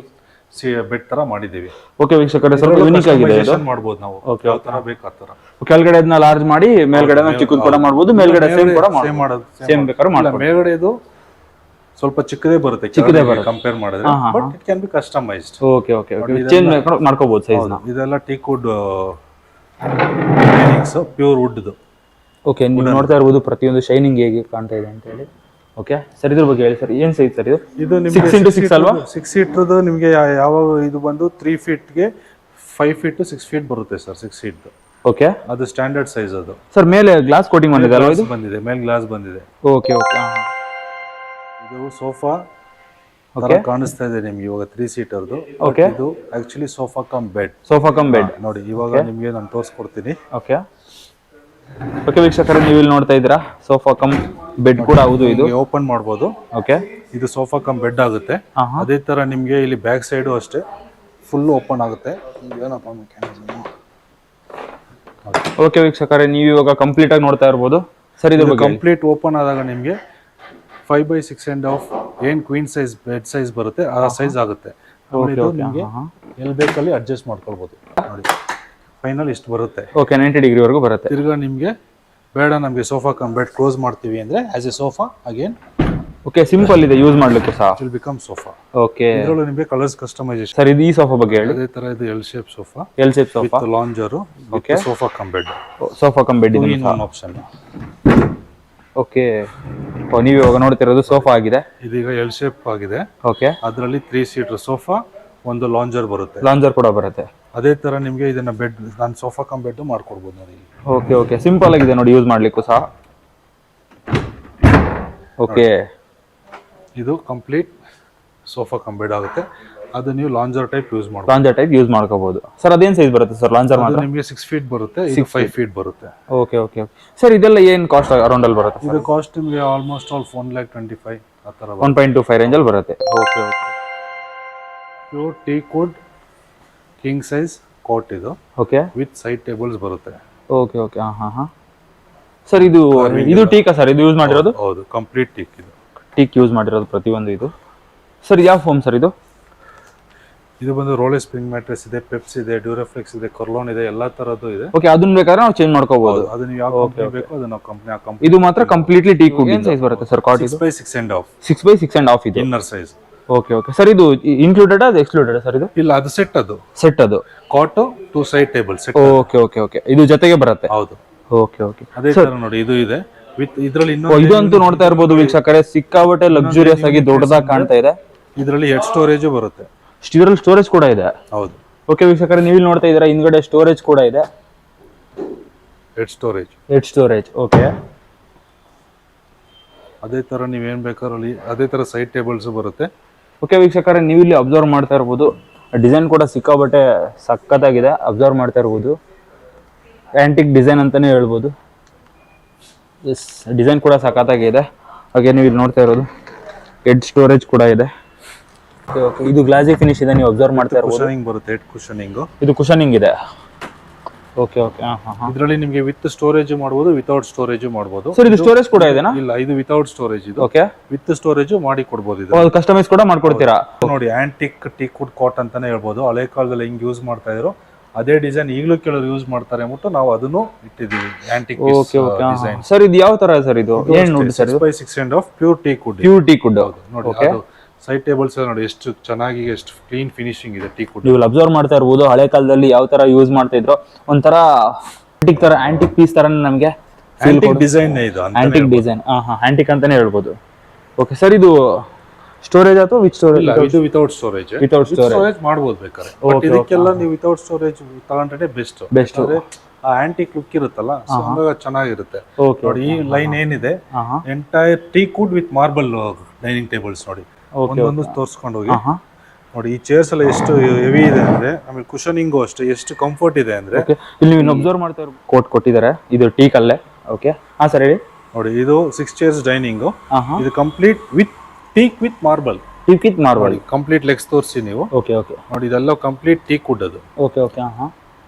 ಬೆಡ್ ತರ ಮಾಡಿದೀವಿ. ಓಕೆ ವೀಕ್ಷಕರೇ, ಸ್ವಲ್ಪ ಯೂನಿಕ್ ಆಗಿದೆ ಇದು. ಮಾಡಬಹುದು ನಾವು ಯಾವ ತರ ಬೇಕು ಆ ತರ. ಕೆಳಗಡೆ ಅದನ್ನ ಲಾರ್ಜ್ ಮಾಡಿ ಮೇಲ್ಗಡೆ ಚಿಕ್ಕದು ಕೂಡ ಮಾಡಬಹುದು, ಮೇಲ್ಗಡೆ ಸೇಮ್ ಕೂಡ ಸೇಮ್ ಬೇಕಾದ್ರೆ ಮಾಡಬಹುದು. ಮೇಲ್ಗಡೆ ಇದು ಸ್ವಲ್ಪ ಚಿಕ್ಕದೇ ಬರುತ್ತೆ ಕಂಪೇರ್ ಮಾಡಿದ್ರೆ, but it can B customised. Okay okay okay, change ಮಾಡ್ಕೋಬಹುದು ಸೈಜ್ ನ. ಇದೆಲ್ಲ ಟೀಕ್ ವುಡ್ ಶೈನಿಂಗ್ಸ್, ಪ್ಯೂರ್ ವುಡ್ ಇದು. ಓಕೆ, ನೀವು ನೋಡ್ತಾ ಇರಬಹುದು ಪ್ರತಿಯೊಂದು ಶೈನಿಂಗ್ ಹೇಗೆ ಕಾಣ್ತಾ ಇದೆ ಅಂತ ಹೇಳಿ. ಓಕೆ ಸರ್, ಇದ್ರ ಬಗ್ಗೆ ಹೇಳಿ ಸರ್, ಏನ್ ಸೈಜ್ ಸರ್ ಇದು? ಇದು ನಿಮಗೆ 6x6 ಅಲ್ವಾ? 6 ಸೀಟರ್ದು ನಿಮಗೆ ಯಾವ ಇದು ಬಂದು 3 ಫೀಟ್ಗೆ 5 ಫೀಟ್ ಟು 6 ಫೀಟ್ ಬರುತ್ತೆ ಸರ್. 6 ಸೀಟ್ ಓಕೆ, ಅದು ಸ್ಟ್ಯಾಂಡರ್ಡ್ ಸೈಜ್. ಅದು ಸರ್ ಮೇಲೆ ಗ್ಲಾಸ್ ಕೋಟಿಂಗ್ ಬಂದಿದೆ ಅಲ್ವಾ? ಇದು ಬಂದಿದೆ, ಮೇಲೆ ಗ್ಲಾಸ್ ಬಂದಿದೆ. ಓಕೆ ಓಕೆ, ಇದು ಸೋಫಾ ಕಾಣಿಸ್ತಾ ಇದೆ ನಿಮ್ಗೆ ಇವಾಗ 3 ಸೀಟರ್ದು. ಓಕೆ, ಇದು actually sofa cum bed. Sofa cum bed ನೋಡಿ, ಇವಾಗ ನಿಮ್ಗೆ ನಾನು ತೋರಿಸ್ಕೊಡ್ತೀನಿ. ಓಕೆ ಓಕೆ ವೀಕ್ಷಕರೇ, ನೀವು ಇಲ್ಲಿ ನೋಡ್ತಾ ಇದ್ದೀರಾ ಸೋಫಾ ಕಮ್ ಬೆಡ್ ಕೂಡ ಹೌದು. ಇದು ಓಪನ್ ಮಾಡ್ಬೋದು. ಓಕೆ, ಇದು ಸೋಫಾ ಕಮ್ ಬೆಡ್ ಆಗುತ್ತೆ. ಅದೇ ತರ ನಿಮ್ಗೆ ಇಲ್ಲಿ ಬ್ಯಾಕ್ ಸೈಡ್ ಅಷ್ಟೇ ಫುಲ್ ಓಪನ್ ಆಗುತ್ತೆ. ಓಕೆ ವೀಕ್ಷಕರೇ, ನೀವು ಇವಾಗ ಕಂಪ್ಲೀಟ್ ಆಗಿ ನೋಡ್ತಾ ಇರಬಹುದು ಸರ್. ಇದು ಕಂಪ್ಲೀಟ್ ಓಪನ್ ಆದಾಗ ನಿಮ್ಗೆ 5x6.5 ಏನ್ ಕ್ವೀನ್ ಸೈಜ್ ಬೆಡ್ ಸೈಜ್ ಬರುತ್ತೆ ಆ ಸೈಜ್ ಆಗುತ್ತೆ. ನಿಮ್ಗೆ ಎಲ್ಲಿ ಬೇಕಲ್ಲಿ ಅಡ್ಜಸ್ಟ್ ಮಾಡ್ಕೊಳ್ಬಹುದು. ನೋಡಿ, ಫೈನಲ್ ಇಷ್ಟು ಬರುತ್ತೆ. ಓಕೆ, 90 ಡಿಗ್ರಿ ವರೆಗೂ ಬರುತ್ತೆ. ತಿರ್ಗಾ ನಿಮ್ಗೆ ಬೇಡ ನಮ್ಗೆ ಸೋಫಾ ಕಮ್ ಬೆಡ್ ಕ್ಲೋಸ್ ಮಾಡ್ತೀವಿ ಅಂದ್ರೆ as A sofa again. Okay, simple ಇದೆ ಯೂಸ್ ಮಾಡ್ಲಿಕ್ಕೆ ಸಹ. It will become sofa. Okay, ಇದರಲ್ಲೂ ನಿಮಗೆ ಕಲರ್ಸ್ ಕಸ್ಟಮೈಸೇಷನ್. ಸರ್, ಇದು ಈ ಸೋಫಾ ಬಗ್ಗೆ ಹೇಳಿ. ಅದೇ ತರ ಇದು L shape sofa. L shape sofa with lounger. Okay, sofa cum bed. Sofa cum bed ಇದೆ ಆಪ್ಷನ್. ಓಕೆ, ನೀವು ಇವಾಗ ನೋಡ್ತಿರೋದು ಸೋಫಾ ಆಗಿದೆ. ಇದೀಗ ಎಲ್ ಶೇಪ್ ಆಗಿದೆ. ಓಕೆ, ಅದರಲ್ಲಿ 3 ಸೀಟರ್ ಸೋಫಾ, ಒಂದು ಲಾಂಜರ್ ಬರುತ್ತೆ. ಲಾಂಜರ್ ಕೂಡ ಬರುತ್ತೆ. ಅದೇ ತರ ನಿಮ್ಗೆ ಇದನ್ನ ಬೆಡ್, ನಾನು ಸೋಫಾ ಕಮ್ ಬೆಡ್ ಮಾಡ್ಕೊಡ್ಬೋದು ನೋಡಿ. ಓಕೆ ಓಕೆ, ಸಿಂಪಲ್ ಆಗಿದೆ ನೋಡಿ ಯೂಸ್ ಮಾಡ್ಲಿಕ್ಕೂ ಸಹ. ಓಕೆ, ಇದು ಕಂಪ್ಲೀಟ್ ಸೋಫಾ ಕಮ್ ಬೆಡ್ ಆಗುತ್ತೆ. ಅದು ನೀವು ಲಾಂಜರ್ ಟೈಪ್ ಯೂಸ್ ಮಾಡ್ಬೋದು. ಲಾಂಜರ್ ಟೈಪ್ ಯೂಸ್ ಮಾಡ್ಕೋಬಹುದು ಸರ್. ಅದೇನ್ ಸೈಜ್ ಬರುತ್ತೆ ಸರ್ ಲಾಂಜರ್ ಮಾತ್ರ? ನಿಮಗೆ 6 ಫೀಟ್ ಬರುತ್ತೆ, ಇದು 5 ಫೀಟ್ ಬರುತ್ತೆ. ಓಕೆ ಓಕೆ ಸರ್, ಇದೆಲ್ಲ ಏನ್ ಕಾಸ್ಟ್ ಅರೌಂಡ್ ಅಲ್ಲಿ ಬರುತ್ತೆ? ಇದು ಕಾಸ್ಟ್ ನಿಮಗೆ ಆಲ್ಮೋಸ್ಟ್ ಆಲ್ 1,25,000 ಆ ತರ 1.25 ರೇಂಜ್ ಅಲ್ಲಿ ಬರುತ್ತೆ. Okay okay, pure teak wood king size cot ಇದು. ಓಕೆ, ವಿತ್ ಸೈಡ್ ಟೇಬಲ್ಸ್ ಬರುತ್ತೆ. ಓಕೆ ಓಕೆ, ಸರ್ ಇದು ಟೀಕಾ ಸರ್ ಇದು ಯೂಸ್ ಮಾಡಿರೋದು? ಹೌದು, ಕಂಪ್ಲೀಟ್ ಟೀಕ್. ಇದು ಟೀಕ್ ಯೂಸ್ ಮಾಡಿರೋದು ಪ್ರತಿಯೊಂದು. ಇದು ಸರ್ ಯಾವ ಫೋಮ್ ಸರ್ ಇದು? ಇದು ಬಂದು ರೋಲೆಸ್ ಸ್ಪ್ರಿಂಗ್ ಮ್ಯಾಟ್ರೆಸ್ ಇದೆ, ಪೆಪ್ಸ್ ಇದೆ, ಡ್ಯೂರಾಫ್ಲೆಕ್ಸ್ ಇದೆ, ಕೊರ್ಲೋನ್ ಇದೆ, ಎಲ್ಲಾ ತರದ್ದು ಇದೆ. ಓಕೆ, ಅದನ್ನ ಬೇಕಾದ್ರೆ ನಾವು ಚೇಂಜ್ ಮಾಡ್ಕೋಬಹುದು. ಅದು ನೀವು ಯಾವ ಕಂಪನಿ ಬೇಕೋ ಅದನ್ನ ಕಂಪನಿ. ಇದು ಮಾತ್ರ ಕಂಪ್ಲೀಟ್ಲಿ ಟೀಕ್ ವುಡ್. ಏನು ಸೈಜ್ ಬರುತ್ತೆ ಸರ್ ಕಾಟ್? ಇದು 6x6.5. 6x6.5 ಇದು inner size. Okay okay sir, ಇದು ಇನ್ಕ್ಲೂಡೆಡ್ ಅದು ಎಕ್ಸ್ಕ್ಲೂಡೆಡ್ ಸರ್? ಇದು ಇಲ್ಲ, ಅದು ಸೆಟ್. ಅದು ಸೆಟ್. ಅದು ಕಾಟ್ 2 side table set. Okay okay okay, ಇದು ಜೊತೆಗೆ ಬರುತ್ತೆ. ಹೌದು. ಓಕೆ ಓಕೆ, ಅದೇ ತರ ನೋಡಿ ಇದು ಇದೆ ವಿತ್ ಇದರಲ್ಲಿ. ಇದಂತೂ ನೋಡ್ತಾ ಇರಬಹುದು ವೀಕ್ಷಕರೇ, ಸಿಕ್ಕಾಬಟ್ಟೆ ಲಕ್ಸುರಿಯಸ್ ಆಗಿ ದೊಡ್ಡದಾಗಿ ಕಾಣ್ತಾ ಇದೆ. ಇದರಲ್ಲಿ ಹೆಡ್ ಸ್ಟೋರೇಜ್ ಬರುತ್ತೆ. ಇದರಲ್ಲಿ ಸ್ಟೋರೇಜ್ ಕೂಡ ಇದೆ. ಹೌದು. ಓಕೆ ವೀಕ್ಷಕರೇ, ನೀವು ನೋಡ್ತಾ ಇದ್ದೀರಾ ಹಿಂದ್ಗಡೆ ಸ್ಟೋರೇಜ್ ಕೂಡ ಇದೆ. Head storage. ಓಕೆ, ಅದೇ ತರ ನೀವೇನ್ ಬೇಕಾದ್ರಲ್ಲಿ ಅದೇ ತರ ಸೈಡ್ ಟೇಬಲ್ಸ್ ಬರುತ್ತೆ. ಓಕೆ ವೀಕ್ಷಕರೇ, ನೀವು ಇಲ್ಲಿ ಅಬ್ಸರ್ವ್ ಮಾಡ್ತಾ ಇರಬಹುದು, ಡಿಸೈನ್ ಕೂಡ ಸಿಕ್ಕಾಬಟ್ಟೆ ಸಖತ್ತಾಗಿದೆ. ಅಬ್ಸರ್ವ್ ಮಾಡ್ತಾ ಇರಬಹುದು, ಆಂಟಿಕ್ ಡಿಸೈನ್ ಅಂತಾನೆ ಹೇಳ್ಬೋದು. ಎಸ್, ಡಿಸೈನ್ ಕೂಡ ಸಖತ್ತಾಗಿದೆ. ಹಾಗೆ ನೀವು ಇಲ್ಲಿ ನೋಡ್ತಾ ಇರೋದು ಹೆಡ್ ಸ್ಟೋರೇಜ್ ಕೂಡ ಇದೆ. ಓಕೆ, ಇದು ಗ್ಲಾಸಿ ಫಿನಿಶ್ ಇದೆ, ನೀವು ಅಬ್ಸರ್ವ್ ಮಾಡ್ತಾ ಇರಬಹುದು. ಕುಶನಿಂಗ್ ಬರುತ್ತೆ, ಹೆಡ್ ಕುಶನಿಂಗ್. ಇದು ಕುಶನಿಂಗ್ ಇದೆ. ಓಕೆ ಓಕೆ, ಇದರಲ್ಲಿ ನಿಮಗೆ ವಿತ್ ಸ್ಟೋರೇಜ್ ಮಾಡಬಹುದು, ವಿತೌಟ್ ಸ್ಟೋರೇಜ್ ಮಾಡಬಹುದು. ಸರ್, ಇದು ಸ್ಟೋರೇಜ್ ಕೂಡ ಇದೆನಾ? ಇಲ್ಲ, ಇದು ವಿತೌಟ್ ಸ್ಟೋರೇಜ್. ಇದು ಓಕೆ, ವಿತ್ ಸ್ಟೋರೇಜ್ ಮಾಡಿ ಕೊಡಬಹುದು. ಇದು ಕಸ್ಟಮೈಸ್ ಕೂಡ ಮಾಡ್ಕೊಡ್ತೀರಾ? ನೋಡಿ, ಆಂಟಿಕ್ ಟೀಕ್ ವುಡ್ ಕಾಟ್ ಅಂತಾನೆ ಹೇಳ್ಬೋದು. ಹಳೆ ಕಾಲದಲ್ಲಿ ಹೆಂಗ್ ಯೂಸ್ ಮಾಡ್ತಾ ಇದ್ರು ಅದೇ ಡಿಸೈನ್ ಈಗಲೂ ಕೆಲವರು ಯೂಸ್ ಮಾಡ್ತಾರೆ ಅಂದ್ಬಿಟ್ಟು ನಾವು ಅದನ್ನು ಇಟ್ಟಿದ್ದೀವಿ. Antique design. ಸರ್, ಇದು ಯಾವ ತರ ಸರ್? ಇದು ಏನು ನೋಡಿ sir? 6x6.5 pure teak wood. ನೋಡಿ, ಅದು ಸೈಡ್ ಟೇಬಲ್ಸ್ ನೋಡಿ ಎಷ್ಟು ಚೆನ್ನಾಗಿ, ಎಷ್ಟು ಕ್ಲೀನ್ ಫಿನಿಶಿಂಗ್ ಇದೆ ಟೀಕ್ ವುಡ್. ನೀವು ಅಬ್ಸರ್ವ್ ಮಾಡ್ತಾ ಇರಬಹುದು, ಹಳೆ ಕಾಲದಲ್ಲಿ ಯಾವ ತರ ಯೂಸ್ ಮಾಡ್ತಾ ಇದ್ರು, ಒಂಥರ ಆಂಟಿಕ್ ಪೀಸ್ ತರ ನಮಗೆ ಡಿಸೈನ್ ಇದೆ. Antique design. ಆಂಟಿಕ್ ಅಂತಾನೆ ಹೇಳ್ಬೋದು. ಓಕೆ ಸರ್, ಇದು ಸ್ಟೋರೇಜ್ ಅಥವಾ ವಿತ್ ಸ್ಟೋರೇಜ್? ಇದು ವಿತೌಟ್ ಸ್ಟೋರೇಜ್. ವಿತೌಟ್ ಸ್ಟೋರೇಜ್ ಮಾಡಬಹುದು ಬೇಕಾದ್ರೆ. ಬಟ್ ಇದಕ್ಕೆಲ್ಲ ನೀವು ವಿತೌಟ್ ಸ್ಟೋರೇಜ್ ತಗೊಂಡ್ರೆ ಬೆಸ್ಟ್. ಆ ಆಂಟಿಕ್ ಲುಕ್ ಇರುತ್ತಲ್ಲ, ಹಂಗಾಗಿ ಚೆನ್ನಾಗಿರುತ್ತೆ. ನೋಡಿ, ಈ ಲೈನ್ ಏನಿದೆ entire teak wood with marble dining tables. ನೋಡಿ, ಒಂದೊಂದು ತೋರಿಸ್ಕೊಂಡು ಹೋಗಿ. ನೋಡಿ, ಈ ಚೇರ್ಸ್ ಎಲ್ಲ ಎಷ್ಟು ಹೆವಿ ಇದೆ ಅಂದ್ರೆ, ಆಮೇಲೆ ಕುಶನಿಂಗು ಅಷ್ಟೇ ಎಷ್ಟು ಕಂಫರ್ಟ್ ಇದೆ ಅಂದ್ರೆ. ಇಲ್ಲಿ ನೀವು ಅಬ್ಸರ್ವ್ ಮಾಡ್ತಾ ಇರೋ ಕೋಟ್ ಕೊಟ್ಟಿದ್ದಾರೆ, ಇದು ಟೀಕ್ ಅಲ್ಲೇ. ಓಕೆ, ಸರ್ ಹೇಳಿ. ನೋಡಿ, ಇದು 6 ಚೇರ್ಸ್ ಡೈನಿಂಗ್. ಇದು complete with teak with marble. Teak with marble. Complete legs ತೋರಿಸಿ ನೀವು. ಓಕೆ ಓಕೆ ನೋಡಿ ಇದೆಲ್ಲ ಕಂಪ್ಲೀಟ್ ಟೀಕ್ ವುಡ್ ಅದು. ಓಕೆ ಓಕೆ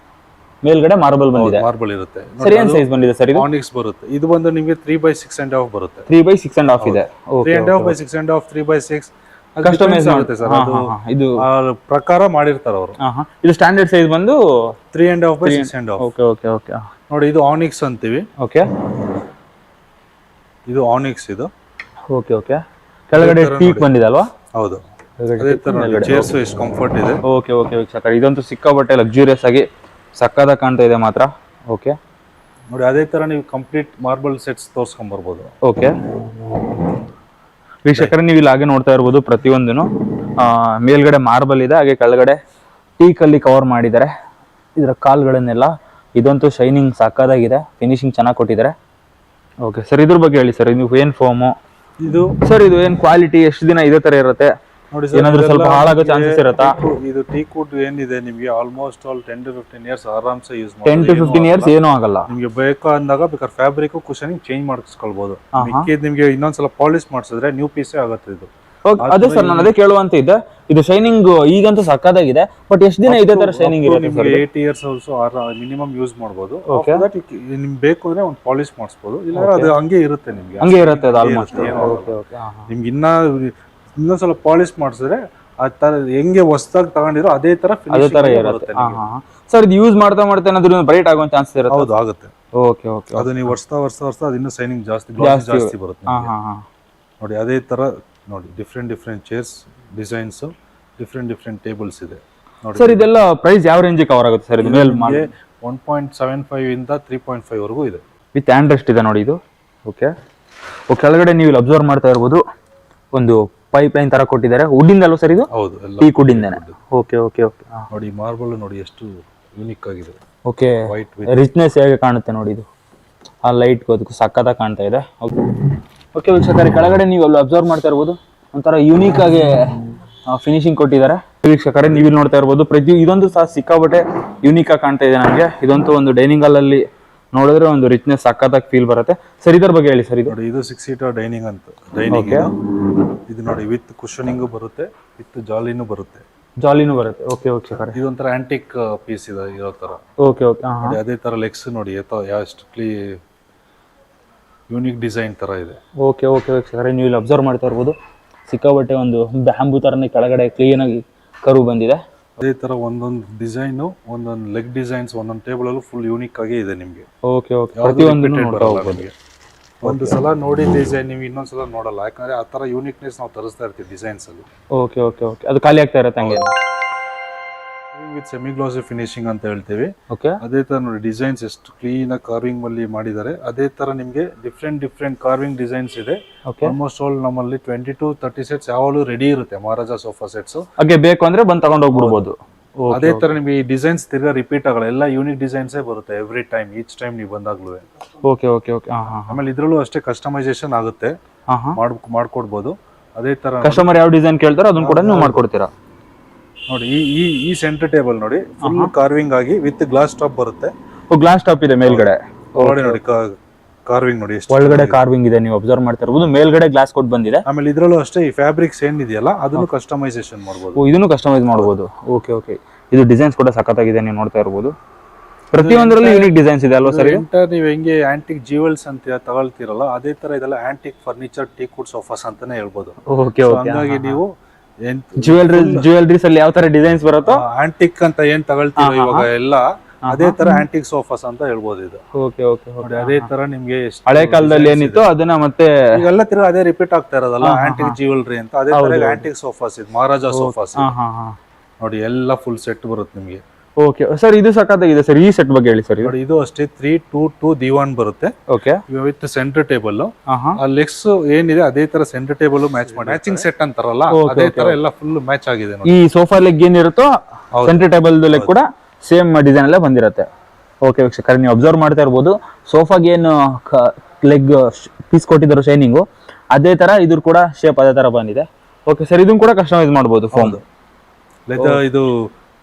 ಮೇಲ್ಗಡೆ ಮಾರ್ಬಲ್ ಬಂದಿದೆ. ಮಾರ್ಬಲ್ ಇರುತ್ತೆ. ಸರಿ ಏನ್ ಸೈಜ್ ಬಂದಿದೆ ಸರ್ ಇದು? ಆನಿಕ್ಸ್ ಬರುತ್ತೆ. ಇದು ಬಂದು ನಿಮಗೆ 3/6.5 ಬರುತ್ತೆ. 3/6.5 ಇದೆ. 3.5/6.5 3/6 ಕಸ್ಟಮೈಸ್ ಆಗುತ್ತೆ ಸರ್. ಅದು ಇದು ಪ್ರಕಾರ ಮಾಡಿರ್ತಾರೆ ಅವರು. ಇದು ಸ್ಟ್ಯಾಂಡರ್ಡ್ ಸೈಜ್ ಬಂದು 3.5/6.5. ಓಕೆ ಓಕೆ ಓಕೆ ನೋಡಿ ಇದು ಆನಿಕ್ಸ್ ಅಂತೀವಿ. ಓಕೆ ಇದು ಆನಿಕ್ಸ್ ಇದು. ಓಕೆ ಓಕೆ ಕೆಳಗಡೆ ಟೀಕ್ ಬಂದಿದೆ ಅಲ್ವಾ? ಹೌದು. ಅದೇ ತರ ಚೇರ್ಸ್ ಎಷ್ಟು ಕಂಫರ್ಟ್ ಇದೆ. ಓಕೆ ಓಕೆ ವೀಕ್ಷಕರೇ ಇದಂತೂ ಸಿಕ್ಕಾಪಟ್ಟೆ ಲಕ್ಸುರಿಯಸ್ ಆಗಿ ಸಕ್ಕದಾಗಿ ಕಾಣ್ತಾ ಇದೆ ಮಾತ್ರ. ಓಕೆ ನೋಡಿ ಅದೇ ತರ ನೀವು ಕಂಪ್ಲೀಟ್ ಮಾರ್ಬಲ್ ಸೆಟ್ಸ್ ತೋರ್ಸ್ಕೊಂಡ್ ಬರ್ಬೋದು. ಓಕೆ ವೀಕ್ಷಕರೇ ನೀವು ಇಲ್ಲಿ ಹಾಗೆ ನೋಡ್ತಾ ಇರ್ಬೋದು ಪ್ರತಿಯೊಂದನ್ನು ಮೇಲ್ಗಡೆ ಮಾರ್ಬಲ್ ಇದೆ, ಹಾಗೆ ಕೆಳಗಡೆ ಟೀಕ್ ಅಲ್ಲಿ ಕವರ್ ಮಾಡಿದ್ದಾರೆ ಇದರ ಕಾಲ್ಗಳನ್ನೆಲ್ಲ. ಇದಂತೂ ಶೈನಿಂಗ್ ಸಕ್ಕದಾಗಿದೆ, ಫಿನಿಶಿಂಗ್ ಚೆನ್ನಾಗಿ ಕೊಟ್ಟಿದ್ದಾರೆ. ಓಕೆ ಸರ್ ಇದ್ರ ಬಗ್ಗೆ ಹೇಳಿ ಸರ್, ಇದು ಏನ್ ಫೋಮು ಇದು ಸರ್? ಇದು ಏನ್ ಕ್ವಾಲಿಟಿ, ಎಷ್ಟು ದಿನ ಇದೇ ತರ ಇರುತ್ತೆ? ನೋಡಿ ಏನಾದ್ರೂ ಸ್ವಲ್ಪ ಹಾಳಾಗೋ ಚಾನ್ಸಸ್ ಇರುತ್ತಾ? ಇದು ಟೀಕ್ ವುಡ್ ಏನಿದೆ ನಿಮಗೆ ಆಲ್ಮೋಸ್ಟ್ ಆಲ್ 10 to 15 years ಆರಾಮ್ಸೆ ಯೂಸ್ 10 to 15 years ಏನೂ ಆಗಲ್ಲ. ನಿಮಗೆ ಬೇಕು ಅಂದಾಗ ಬೇಕಾದ್ರೆ ಫ್ಯಾಬ್ರಿಕ್ ಕುಶನಿಂಗ್ ಚೇಂಜ್ ಮಾಡಿಸ್ಕೊಳ್ಬಹುದು. ನಿಮಗೆ ಇನ್ನೊಂದ್ಸಲ ಪಾಲಿಶ್ ಮಾಡಿಸಿದ್ರೆ ನ್ಯೂ ಪೀಸೇ ಆಗುತ್ತೆ ಇದು. ಅದೇ ಸರ್ ನಾನು ಅದೇ ಕೇಳುವಂತ ಇದ್ದೆ. ಇದು ಶೈನಿಂಗ್ ಈಗಂತೂ ಸಕ್ಕದಾಗಿದೆ, ಬಟ್ ಎಷ್ಟು ದಿನ ಇದೇ ತರ ಶೈನಿಂಗ್ ಇರುತ್ತೆ sir? 8 years also minimum use ಮಾಡಬಹುದು. ನಿಮ್ಗೆ ಬೇಕು ಅಂದ್ರೆ ಒಂದು ಪಾಲಿಶ್ ಮಾಡಿಸಬಹುದು, ಇಲ್ಲ ಅದು ಹಂಗೆ ಇರುತ್ತೆ ನಿಮ್ಗೆ. ಹಂಗೆ ಇರುತ್ತೆ ಅದು ಆಲ್ಮೋಸ್ಟ್. ನಿಮ್ಗೆ ಇನ್ನೊಂದ್ಸಲ ಪಾಲಿಶ್ ಮಾಡಿಸಿದ್ರೆ ಆ ತರ ಹೆಂಗೆ ಹೊಸದಾಗಿ ತಗೊಂಡಿರೋ ಅದೇ ತರ ಇರುತ್ತೆ ಸರ್. ಇದು ಯೂಸ್ ಮಾಡ್ತಾ ಮಾಡ್ತಾ ಏನಾದ್ರು ಬ್ರೈಟ್ ಆಗೋ ಚಾನ್ಸಸ್ ಇರುತ್ತೆ? ಹೌದು ಆಗುತ್ತೆ. ಓಕೆ ಓಕೆ ಅದು ನೀವು ವರ್ಷ ಅದು ಇನ್ನೂ ಶೈನಿಂಗ್ ಜಾಸ್ತಿ ಬರುತ್ತೆ. ನೋಡಿ ಅದೇ ತರ ನೋಡಿ different chairs designs, different tables ಇದೆ ನೋಡಿ ಸರ್. ಇದೆಲ್ಲ ಪ್ರೈಸ್ ಯಾವ ರೇಂಜ್ ಕವರ್ ಆಗುತ್ತೆ ಸರ್? ಇದು ಮೇಲೆ 1.75 ಇಂದ 3.5 ವರೆಗೂ ಇದೆ. ವಿತ್ ಹ್ಯಾಂಡ್ ರೆಸ್ಟ್ ಇದೆ ನೋಡಿ ಇದು. ಓಕೆ ಕೆಳಗಡೆ ನೀವು ಇಲ್ಲಿ ಅಬ್ಸರ್ವ್ ಮಾಡ್ತಾ ಇರ್ಬೋದು, ಒಂದು ಪೈಪ್ ಲೈನ್ ತರ ಕೊಟ್ಟಿದ್ದಾರೆ. ವುಡ್ಡಿಂದ ಅಲ್ವಾ ಸರ್ ಇದು? ಹೌದು, ಟೀಕ್ ವುಡ್ಡಿಂದಾನೆ. ಓಕೆ ಓಕೆ ಓಕೆ ನೋಡಿ ಮಾರ್ಬಲ್ ನೋಡಿ ಎಷ್ಟು ಯೂನಿಕ್ ಆಗಿದೆ. ಓಕೆ ರಿಚ್ನೆಸ್ ಹೇಗೆ ಕಾಣುತ್ತೆ ನೋಡಿ, ಇದು ಆ ಲೈಟ್ ಅದಕ್ಕೂ ಸಕ್ಕತ್ತಾಗಿ ಕಾಣ್ತಾ ಇದೆ. ಓಕೆ ವೀಕ್ಷಕರೇ ಕೆಳಗಡೆ ನೀವು ಅಲ್ಲಿ ಅಬ್ಸರ್ವ್ ಮಾಡ್ತಾ ಇರ್ಬೋದು, ಒಂಥರ ಯೂನಿಕ್ ಆಗಿ ಫಿನಿಶಿಂಗ್ ಕೊಟ್ಟಿದ್ದಾರೆ. ವೀಕ್ಷಕರೇ ನೀವು ಇಲ್ಲಿ ನೋಡ್ತಾ ಇರ್ಬೋದು, ಇದೊಂದು ಸಹ ಸಿಕ್ಕಾಬಟ್ಟೆ ಯೂನಿಕ್ ಆಗಿ ಕಾಣ್ತಾ ಇದೆ ನನಗೆ. ಇದಂತೂ ಒಂದು ಡೈನಿಂಗ್ ಹಾಲ್ ಅಲ್ಲಿ ನೋಡಿದ್ರೆ ಒಂದು ರಿಚ್ನೆಸ್ ಸಕ್ಕತ್ತಾಗಿ ಫೀಲ್ ಬರುತ್ತೆ ಸರ್. ಇದರ ಬಗ್ಗೆ ಹೇಳಿ ಸರ್. ಇದು ನೋಡಿ ಇದು 6 seater ಡೈನಿಂಗ್ ಅಂತ. ಡೈನಿಂಗ್ ಇದು ನೋಡಿ ವಿತ್ ಕುಶನಿಂಗ್ ಬರುತ್ತೆ, ವಿತ್ ಜಾಲಿನೂ ಬರುತ್ತೆ. Okay okay sir. ಇದೊಂಥರ ಆಂಟಿಕ್ ಪೀಸ್ ಇದೆ ಇರೋ ತರ. ಓಕೆ ಓಕೆ ಅದೇ ತರ ಲೆಗ್ಸ್ ನೋಡಿ ಎಷ್ಟು ಯೂನಿಕ್ ಡಿಸೈನ್ ತರ ಇದೆ. Okay okay sir. ನೀವು ಇಲ್ಲಿ ಅಬ್ಸರ್ವ್ ಮಾಡ್ತಾ ಇರ್ಬೋದು, ಸಿಕ್ಕಾಬಟ್ಟೆ ಒಂದು ಬ್ಯಾಂಬೂ ತರನೇ ಕೆಳಗಡೆ ಕ್ಲೀನ್ ಆಗಿ ಕರು ಬಂದಿದೆ. ಅದೇ ತರ ಒಂದೊಂದು ಡಿಸೈನ್, ಒಂದೊಂದು ಲೆಗ್ ಡಿಸೈನ್ಸ್ ಒಂದೊಂದು ಟೇಬಲ್ ಅಲ್ಲೂ ಫುಲ್ ಯೂನಿಕ್ ಆಗಿ ಇದೆ ನಿಮ್ಗೆ. ಓಕೆ ಓಕೆ ಪ್ರತಿಯೊಂದು ಒಂದು ಸಲ ನೋಡಿ ಡಿಸೈನ್ ನೀವು ಇನ್ನೊಂದ್ಸಲ ನೋಡಲ್ಲ, ಯಾಕಂದ್ರೆ ಆ ತರ ಯೂನಿಕ್ನೆಸ್ ನಾವು ತರಿಸ್ತಾ ಇರ್ತೀವಿ ಡಿಸೈನ್ಸ್ ಅಲ್ಲಿ. ಓಕೆ ಓಕೆ ಓಕೆ ಅದು ಖಾಲಿ ಆಗ್ತಾ ಇರುತ್ತೆ ಹಂಗೆ. ವಿತ್ ಸೆಮಿ ಗ್ಲಾಸಿ ಫಿನಿಶಿಂಗ್ ಅಂತ ಹೇಳ್ತೀವಿ. ಓಕೆ ಅದೇ ತರ ನೋಡಿ ಡಿಸೈನ್ಸ್ ಎಷ್ಟು ಕ್ಲೀನ್ ಆಗಿ ಕಾರ್ವಿಂಗ್ ಅಲ್ಲಿ ಮಾಡಿದ್ದಾರೆ. ಅದೇ ತರ ನಿಮ್ಗೆ ಡಿಫ್ರೆಂಟ್ ಕಾರ್ವಿಂಗ್ ಡಿಸೈನ್ಸ್ ಇದೆ. ಆಲ್ಮೋಸ್ಟ್ ಆಲ್ ನಮ್ಮಲ್ಲಿ 20 to 30 ಸೆಟ್ಸ್ ಯಾವಾಗಲೂ ರೆಡಿ ಇರುತ್ತೆ ಮಹಾರಾಜಾ ಸೋಫಾ ಸೆಟ್ಸ್. ಹಾಗೆ ಬೇಕು ಅಂದ್ರೆ ಬಂದು ತಗೊಂಡು ಹೋಗ್ಬಿಡ್ಬೋದು. ಅದೇ ತರ ನಿಮ್ಗೆ ಈ ಡಿಸೈನ್ಸ್ ತಿರ್ಗಾ ರಿಪೀಟ್ ಆಗಲ್ಲ, ಎಲ್ಲ ಯೂನಿಕ್ ಡಿಸೈನ್ಸೇ ಬರುತ್ತೆ ಎವ್ರಿ ಟೈಮ್, ಈಚ್ ಟೈಮ್ ನೀವು ಬಂದಾಗ್ಲೂ. ಓಕೆ ಓಕೆ ಓಕೆ ಆಮೇಲೆ ಇದ್ರಲ್ಲೂ ಅಷ್ಟೇ ಕಸ್ಟಮೈಸೇಷನ್ ಆಗುತ್ತೆ, ಮಾಡ್ಕೊಡ್ಬೋದು. ಅದೇ ತರ ಕಸ್ಟಮರ್ ಯಾವ ಡಿಸೈನ್ ಕೇಳ್ತಾರೋ ಅದನ್ನ ಕೂಡ ನೀವು ಮಾಡ್ಕೊಡ್ತೀರಾ. ನೋಡಿ ಈ ಸೆಂಟರ್ ಟೇಬಲ್ ನೋಡಿ ಫುಲ್ ಕಾರ್ವಿಂಗ್ ಆಗಿ ವಿತ್ ಗ್ಲಾಸ್ ಟಾಪ್ ಬರುತ್ತೆ. ಗ್ಲಾಸ್ ಟಾಪ್ ಇದೆ ಮೇಲ್ಗಡೆ. ನೋಡಿ ಕಾರ್ವಿಂಗ್ ನೋಡಿ ಎಷ್ಟು ಒಳಗಡೆ ಕಾರ್ವಿಂಗ್ ಇದೆ, ನೀವು ಅಬ್ಸರ್ವ್ ಮಾಡ್ತಾ ಇರಬಹುದು. ಮೇಲ್ಗಡೆ ಗ್ಲಾಸ್ ಕೊಟ್ಟು ಬಂದಿದೆ. ಆಮೇಲೆ ಇದ್ರಲ್ಲೂ ಅಷ್ಟೇ ಈ ಫ್ಯಾಬ್ರಿಕ್ಸ್ ಏನಿದೆಯಲ್ಲ ಅದನ್ನು ಕಸ್ಟಮೈಸೇಷನ್ ಮಾಡಬಹುದು. ಇದನ್ನು ಕಸ್ಟಮೈಸ್ ಮಾಡಬಹುದು. ಓಕೆ ಓಕೆ ಇದು ಡಿಸೈನ್ಸ್ ಕೂಡ ಸಖತ್ತಾಗಿದೆ, ನೀವು ನೋಡ್ತಾ ಇರಬಹುದು. ಪ್ರತಿಯೊಂದರಲ್ಲಿ ಯೂನಿಕ್ ಡಿಸೈನ್ಸ್ ಇದೆ ಅಲ್ವಾ ಸರ್? ನೀವು ಹೆಂಗೆ ಆಂಟಿಕ್ ಜ್ಯುವೆಲ್ಸ್ ಅಂತ ತಗೊಳ್ತಿರಲ್ಲ ಅದೇ ತರ ಇದೆಲ್ಲ antique furniture teak wood sofas ಅಂತಾನೆ ಹೇಳ್ಬೋದು. ಓಕೆ ಓಕೆ ಹಾಗಾಗಿ ನೀವು ಜ್ಯುವೆಲ್ರೀಸ್ ಅಲ್ಲಿ ಯಾವ ತರ ಡಿಸೈನ್ಸ್ ಬರುತ್ತೋ ಆಂಟಿಕ್ ಅಂತ ಏನ್ ತಗೊಳ್ತೀವಿ ಇವಾಗ ಎಲ್ಲ ಅದೇ ತರ ಆಂಟಿಕ್ ಸೋಫಾಸ್ ಅಂತ ಹೇಳ್ಬೋದು ಇದು. ಓಕೆ ಓಕೆ ನೋಡಿ ಅದೇ ತರ ನಿಮ್ಗೆ ಹಳೆ ಕಾಲದಲ್ಲಿ ಏನಿತ್ತು ಅದನ್ನ ಮತ್ತೆ ಈಗೆಲ್ಲ ತಿರ್ಗ ಅದೇ ರಿಪೀಟ್ ಆಗ್ತಾ ಇರೋದಲ್ಲ ಆಂಟಿಕ್ ಜ್ಯುವೆಲ್ರಿ ಅಂತ. ಅದೇ ತರ ಆಂಟಿಕ್ ಸೋಫಾಸ್ ಇದು ಮಹಾರಾಜಾ ಸೋಫಾಸ್ ನೋಡಿ, ಎಲ್ಲ ಫುಲ್ ಸೆಟ್ ಬರುತ್ತೆ ನಿಮ್ಗೆ. ಓಕೆ ಸರ್ ಇದು ಸಖತ್ತಾಗಿದೆ ಸರ್. ಈ ಸೆಟ್ ಬಗ್ಗೆ ಹೇಳಿ ಸರ್. ನೋಡಿ ಇದು ಅಷ್ಟೇ 3-2 ದಿವಾನ್ ಬರುತ್ತೆ. Okay with centre table. ಆ ಲೆಗ್ಸ್ ಏನಿದೆ ಅದೇ ತರ ಸೆಂಟರ್ ಟೇಬಲ್ ಮ್ಯಾಚಿಂಗ್ ಸೆಟ್ ಅಂತಾರಲ್ಲ ಅದೇ ತರ ಎಲ್ಲ ಫುಲ್ ಮ್ಯಾಚ್ ಆಗಿದೆ. ಈ ಸೋಫಾ ಲೆಗ್ ಏನಿರುತ್ತೋ ಸೆಂಟರ್ ಟೇಬಲ್ ಲೆಗ್ ಕೂಡ ಸೇಮ್ ಡಿಸೈನ್ ಅಲ್ಲೇ ಬಂದಿರುತ್ತೆ. ಓಕೆ ವೀಕ್ಷಕರೇ ನೀವು ಅಬ್ಸರ್ವ್ ಮಾಡ್ತಾ ಇರ್ಬೋದು, ಸೋಫಾಗೆ ಏನು ಲೆಗ್ ಪೀಸ್ ಕೊಟ್ಟಿದ್ರು ಶೈನಿಂಗು ಅದೇ ತರ ಇದ್ರ ಕೂಡ ಶೇಪ್ ಅದೇ ತರ ಬಂದಿದೆ. ಓಕೆ ಸರ್ ಇದನ್ನು ಕೂಡ ಕಸ್ಟಮೈಸ್ ಮಾಡಬಹುದು. ಫೋಮ್ ಇದು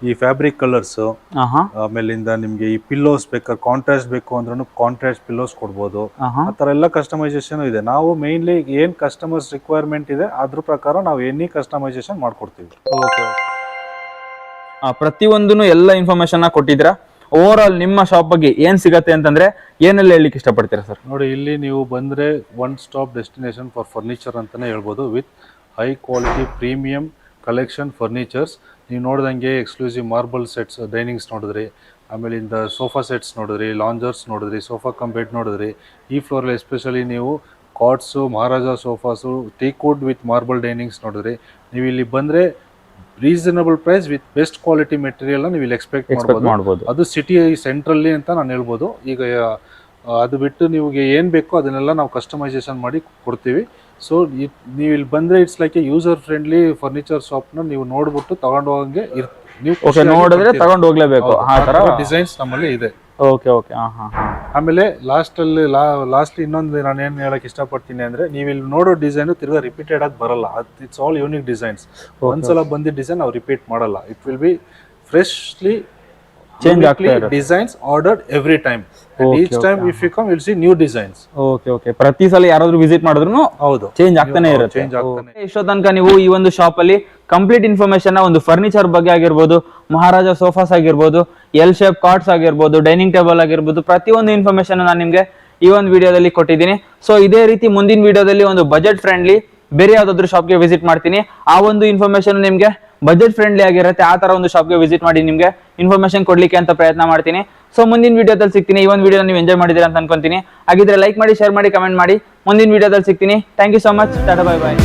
ಈ ಫ್ಯಾಬ್ರಿಕ್ ಕಲರ್ಸ್, ಆಹಾ ಆಮೇಲಿಂದ ನಿಮ್ಗೆ ಈ ಪಿಲ್ಲೋಸ್ ಬೇಕಾದ್ರೆ ಕಾಂಟ್ರಾಸ್ಟ್ ಬೇಕು ಅಂದ್ರೂ ಕಾಂಟ್ರಾಸ್ಟ್ ಪಿಲ್ಲೋಸ್ ಕೊಡ್ಬೋದು. ಆಹಾ ಆ ಥರ ಎಲ್ಲ ಕಸ್ಟಮೈಸೇಷನ್ ಇದೆ. ನಾವು ಮೇನ್ಲಿ ಏನ್ ಕಸ್ಟಮರ್ಸ್ ರಿಕ್ವೈರ್ಮೆಂಟ್ ಇದೆ ಅದ್ರ ಪ್ರಕಾರ ನಾವು ಎನಿ ಕಸ್ಟಮೈಸೇಷನ್ ಮಾಡ್ಕೊಡ್ತೀವಿ. ಓಕೆ ಪ್ರತಿಯೊಂದನ್ನು ಎಲ್ಲ ಇನ್ಫಾರ್ಮೇಶನ್ ಕೊಟ್ಟಿದ್ದೀರಾ. ಓವರ್ ಆಲ್ ನಿಮ್ಮ ಶಾಪ್ ಬಗ್ಗೆ ಏನ್ ಸಿಗತ್ತೆ ಅಂತಂದ್ರೆ ಏನೆಲ್ಲ ಹೇಳಲಿಕ್ಕೆ ಇಷ್ಟಪಡ್ತೀರಾ ಸರ್? ನೋಡಿ, ಇಲ್ಲಿ ನೀವು ಬಂದ್ರೆ one stop destination for furniture ಅಂತಾನೆ ಹೇಳ್ಬೋದು. With high quality premium collection furnitures. ನೀವು ನೋಡ್ದಂಗೆ ಎಕ್ಸ್ಕ್ಲೂಸಿವ್ ಮಾರ್ಬಲ್ ಸೆಟ್ಸ್, ಡೈನಿಂಗ್ಸ್ ನೋಡಿದ್ರಿ, ಆಮೇಲಿಂದ ಸೋಫಾ ಸೆಟ್ಸ್ ನೋಡಿದ್ರಿ, ಲಾಂಜರ್ಸ್ ನೋಡಿದ್ರಿ, ಸೋಫಾ ಕಮ್ ಬೆಡ್ ನೋಡಿದ್ರಿ. ಈ ಫ್ಲೋರಲ್ಲಿ ಎಸ್ಪೆಷಲಿ ನೀವು cots, Maharaja sofas, teakwood with marble dinings ನೋಡಿದ್ರಿ. ನೀವು ಇಲ್ಲಿ ಬಂದರೆ reasonable price with best quality ಮೆಟೀರಿಯಲ್ನ ನೀವು ಇಲ್ಲಿ ಎಕ್ಸ್ಪೆಕ್ಟ್ ಮಾಡ್ಬೋದು. ಅದು ಸಿಟಿ ಸೆಂಟ್ರಲ್ಲಿ ಅಂತ ನಾನು ಹೇಳ್ಬೋದು. ಈಗ ಅದು ಬಿಟ್ಟು ನಿಮಗೆ ಏನು ಬೇಕೋ ಅದನ್ನೆಲ್ಲ ನಾವು ಕಸ್ಟಮೈಸೇಷನ್ ಮಾಡಿ ಕೊಡ್ತೀವಿ. ಸೊ ನೀವು ಇಲ್ಲಿ ಬಂದರೆ it's like a user friendly furniture ಶಾಪ್ನ ನೀವು ನೋಡ್ಬಿಟ್ಟು ತಗೊಂಡು ಹೋಗಂಗೆ ನೀವು ನೋಡಿದ್ರೆ ತಗೊಂಡು ಹೋಗ್ಲೇಬೇಕು. ಆ ಥರ ಡಿಸೈನ್ಸ್ ನಮ್ಮಲ್ಲಿ ಇದೆ. ಓಕೆ ಓಕೆ ಆಮೇಲೆ ಲಾಸ್ಟ್ ಇನ್ನೊಂದು ನಾನು ಏನು ಹೇಳಕ್ ಇಷ್ಟಪಡ್ತೀನಿ ಅಂದ್ರೆ, ನೀವು ಇಲ್ಲಿ ನೋಡೋ ಡಿಸೈನ್ ತಿರ್ಗಾ ರಿಪೀಟೆಡ್ ಆಗಿ ಬರಲ್ಲ. It's all unique designs. ಒಂದ್ಸಲ ಬಂದಿದ್ದ ಡಿಸೈನ್ ನಾವು ರಿಪೀಟ್ ಮಾಡಲ್ಲ. It will be freshly change ಆಗ್ತಾ ಇರುತ್ತೆ. Designs ordered every time. Each time if you come will see new designs. Okay ಪ್ರತಿ ಸಲ ಯಾರಾದ್ರೂ ವಿಸಿಟ್ ಮಾಡಿದ್ರು ಹೌದು, ಚೇಂಜ್ ಆಗ್ತಾನೆ ಇರುತ್ತೆ. ಇಷ್ಟೋ ತನಕ ನೀವು ಈ ಒಂದು ಶಾಪ್ ಅಲ್ಲಿ ಕಂಪ್ಲೀಟ್ ಇನ್ಫಾರ್ಮೇಶನ್ ಒಂದು ಫರ್ನಿಚರ್ ಬಗ್ಗೆ ಆಗಿರ್ಬೋದು, ಮಹಾರಾಜ ಸೋಫಾಸ್ ಆಗಿರ್ಬೋದು, ಎಲ್ ಶೇಪ್ ಕಾರ್ಟ್ಸ್ ಆಗಿರ್ಬೋದು, ಡೈನಿಂಗ್ ಟೇಬಲ್ ಆಗಿರ್ಬೋದು, ಪ್ರತಿಯೊಂದು ಇನ್ಫಾರ್ಮೇಶನ್ ನಾನು ನಿಮ್ಗೆ ಈ ಒಂದು ವಿಡಿಯೋದಲ್ಲಿ ಕೊಟ್ಟಿದ್ದೀನಿ. ಸೊ ಇದೇ ರೀತಿ ಮುಂದಿನ ವಿಡಿಯೋದಲ್ಲಿ ಒಂದು ಬಜೆಟ್ ಫ್ರೆಂಡ್ಲಿ ಬೇರೆ ಯಾವ್ದಾದ್ರು ಶಾಪ್ಗೆ ವಿಸಿಟ್ ಮಾಡ್ತೀನಿ. ಆ ಒಂದು ಇನ್ಫಾರ್ಮೇಶನ್ ನಿಮ್ಗೆ ಬಜೆಟ್ ಫ್ರೆಂಡ್ಲಿ ಆಗಿರುತ್ತೆ. ಆ ತರ ಒಂದು ಶಾಪ್ಗೆ ವಿಸಿಟ್ ಮಾಡಿ ನಿಮ್ಗೆ ಇನ್ಫಾರ್ಮೇಶನ್ ಕೊಡ್ಲಿಕ್ಕೆ ಅಂತ ಪ್ರಯತ್ನ ಮಾಡ್ತೀನಿ. ಸೊ ಮುಂದಿನ ವಿಡಿಯೋದಲ್ಲಿ ಸಿಗ್ತೀನಿ. ಈ ಒಂದು ವಿಡಿಯೋ ನೀವು ಎಂಜಾಯ್ ಮಾಡಿದ್ದೀರಾ ಅಂತ ಅನ್ಕೊಂತೀನಿ. ಹಾಗಿದ್ರೆ ಲೈಕ್ ಮಾಡಿ, ಶೇರ್ ಮಾಡಿ, ಕಮೆಂಟ್ ಮಾಡಿ. ಮುಂದಿನ ವಿಡಿಯೋದಲ್ಲಿ ಸಿಗ್ತೀನಿ. Thank you so much. Tata, bye bye.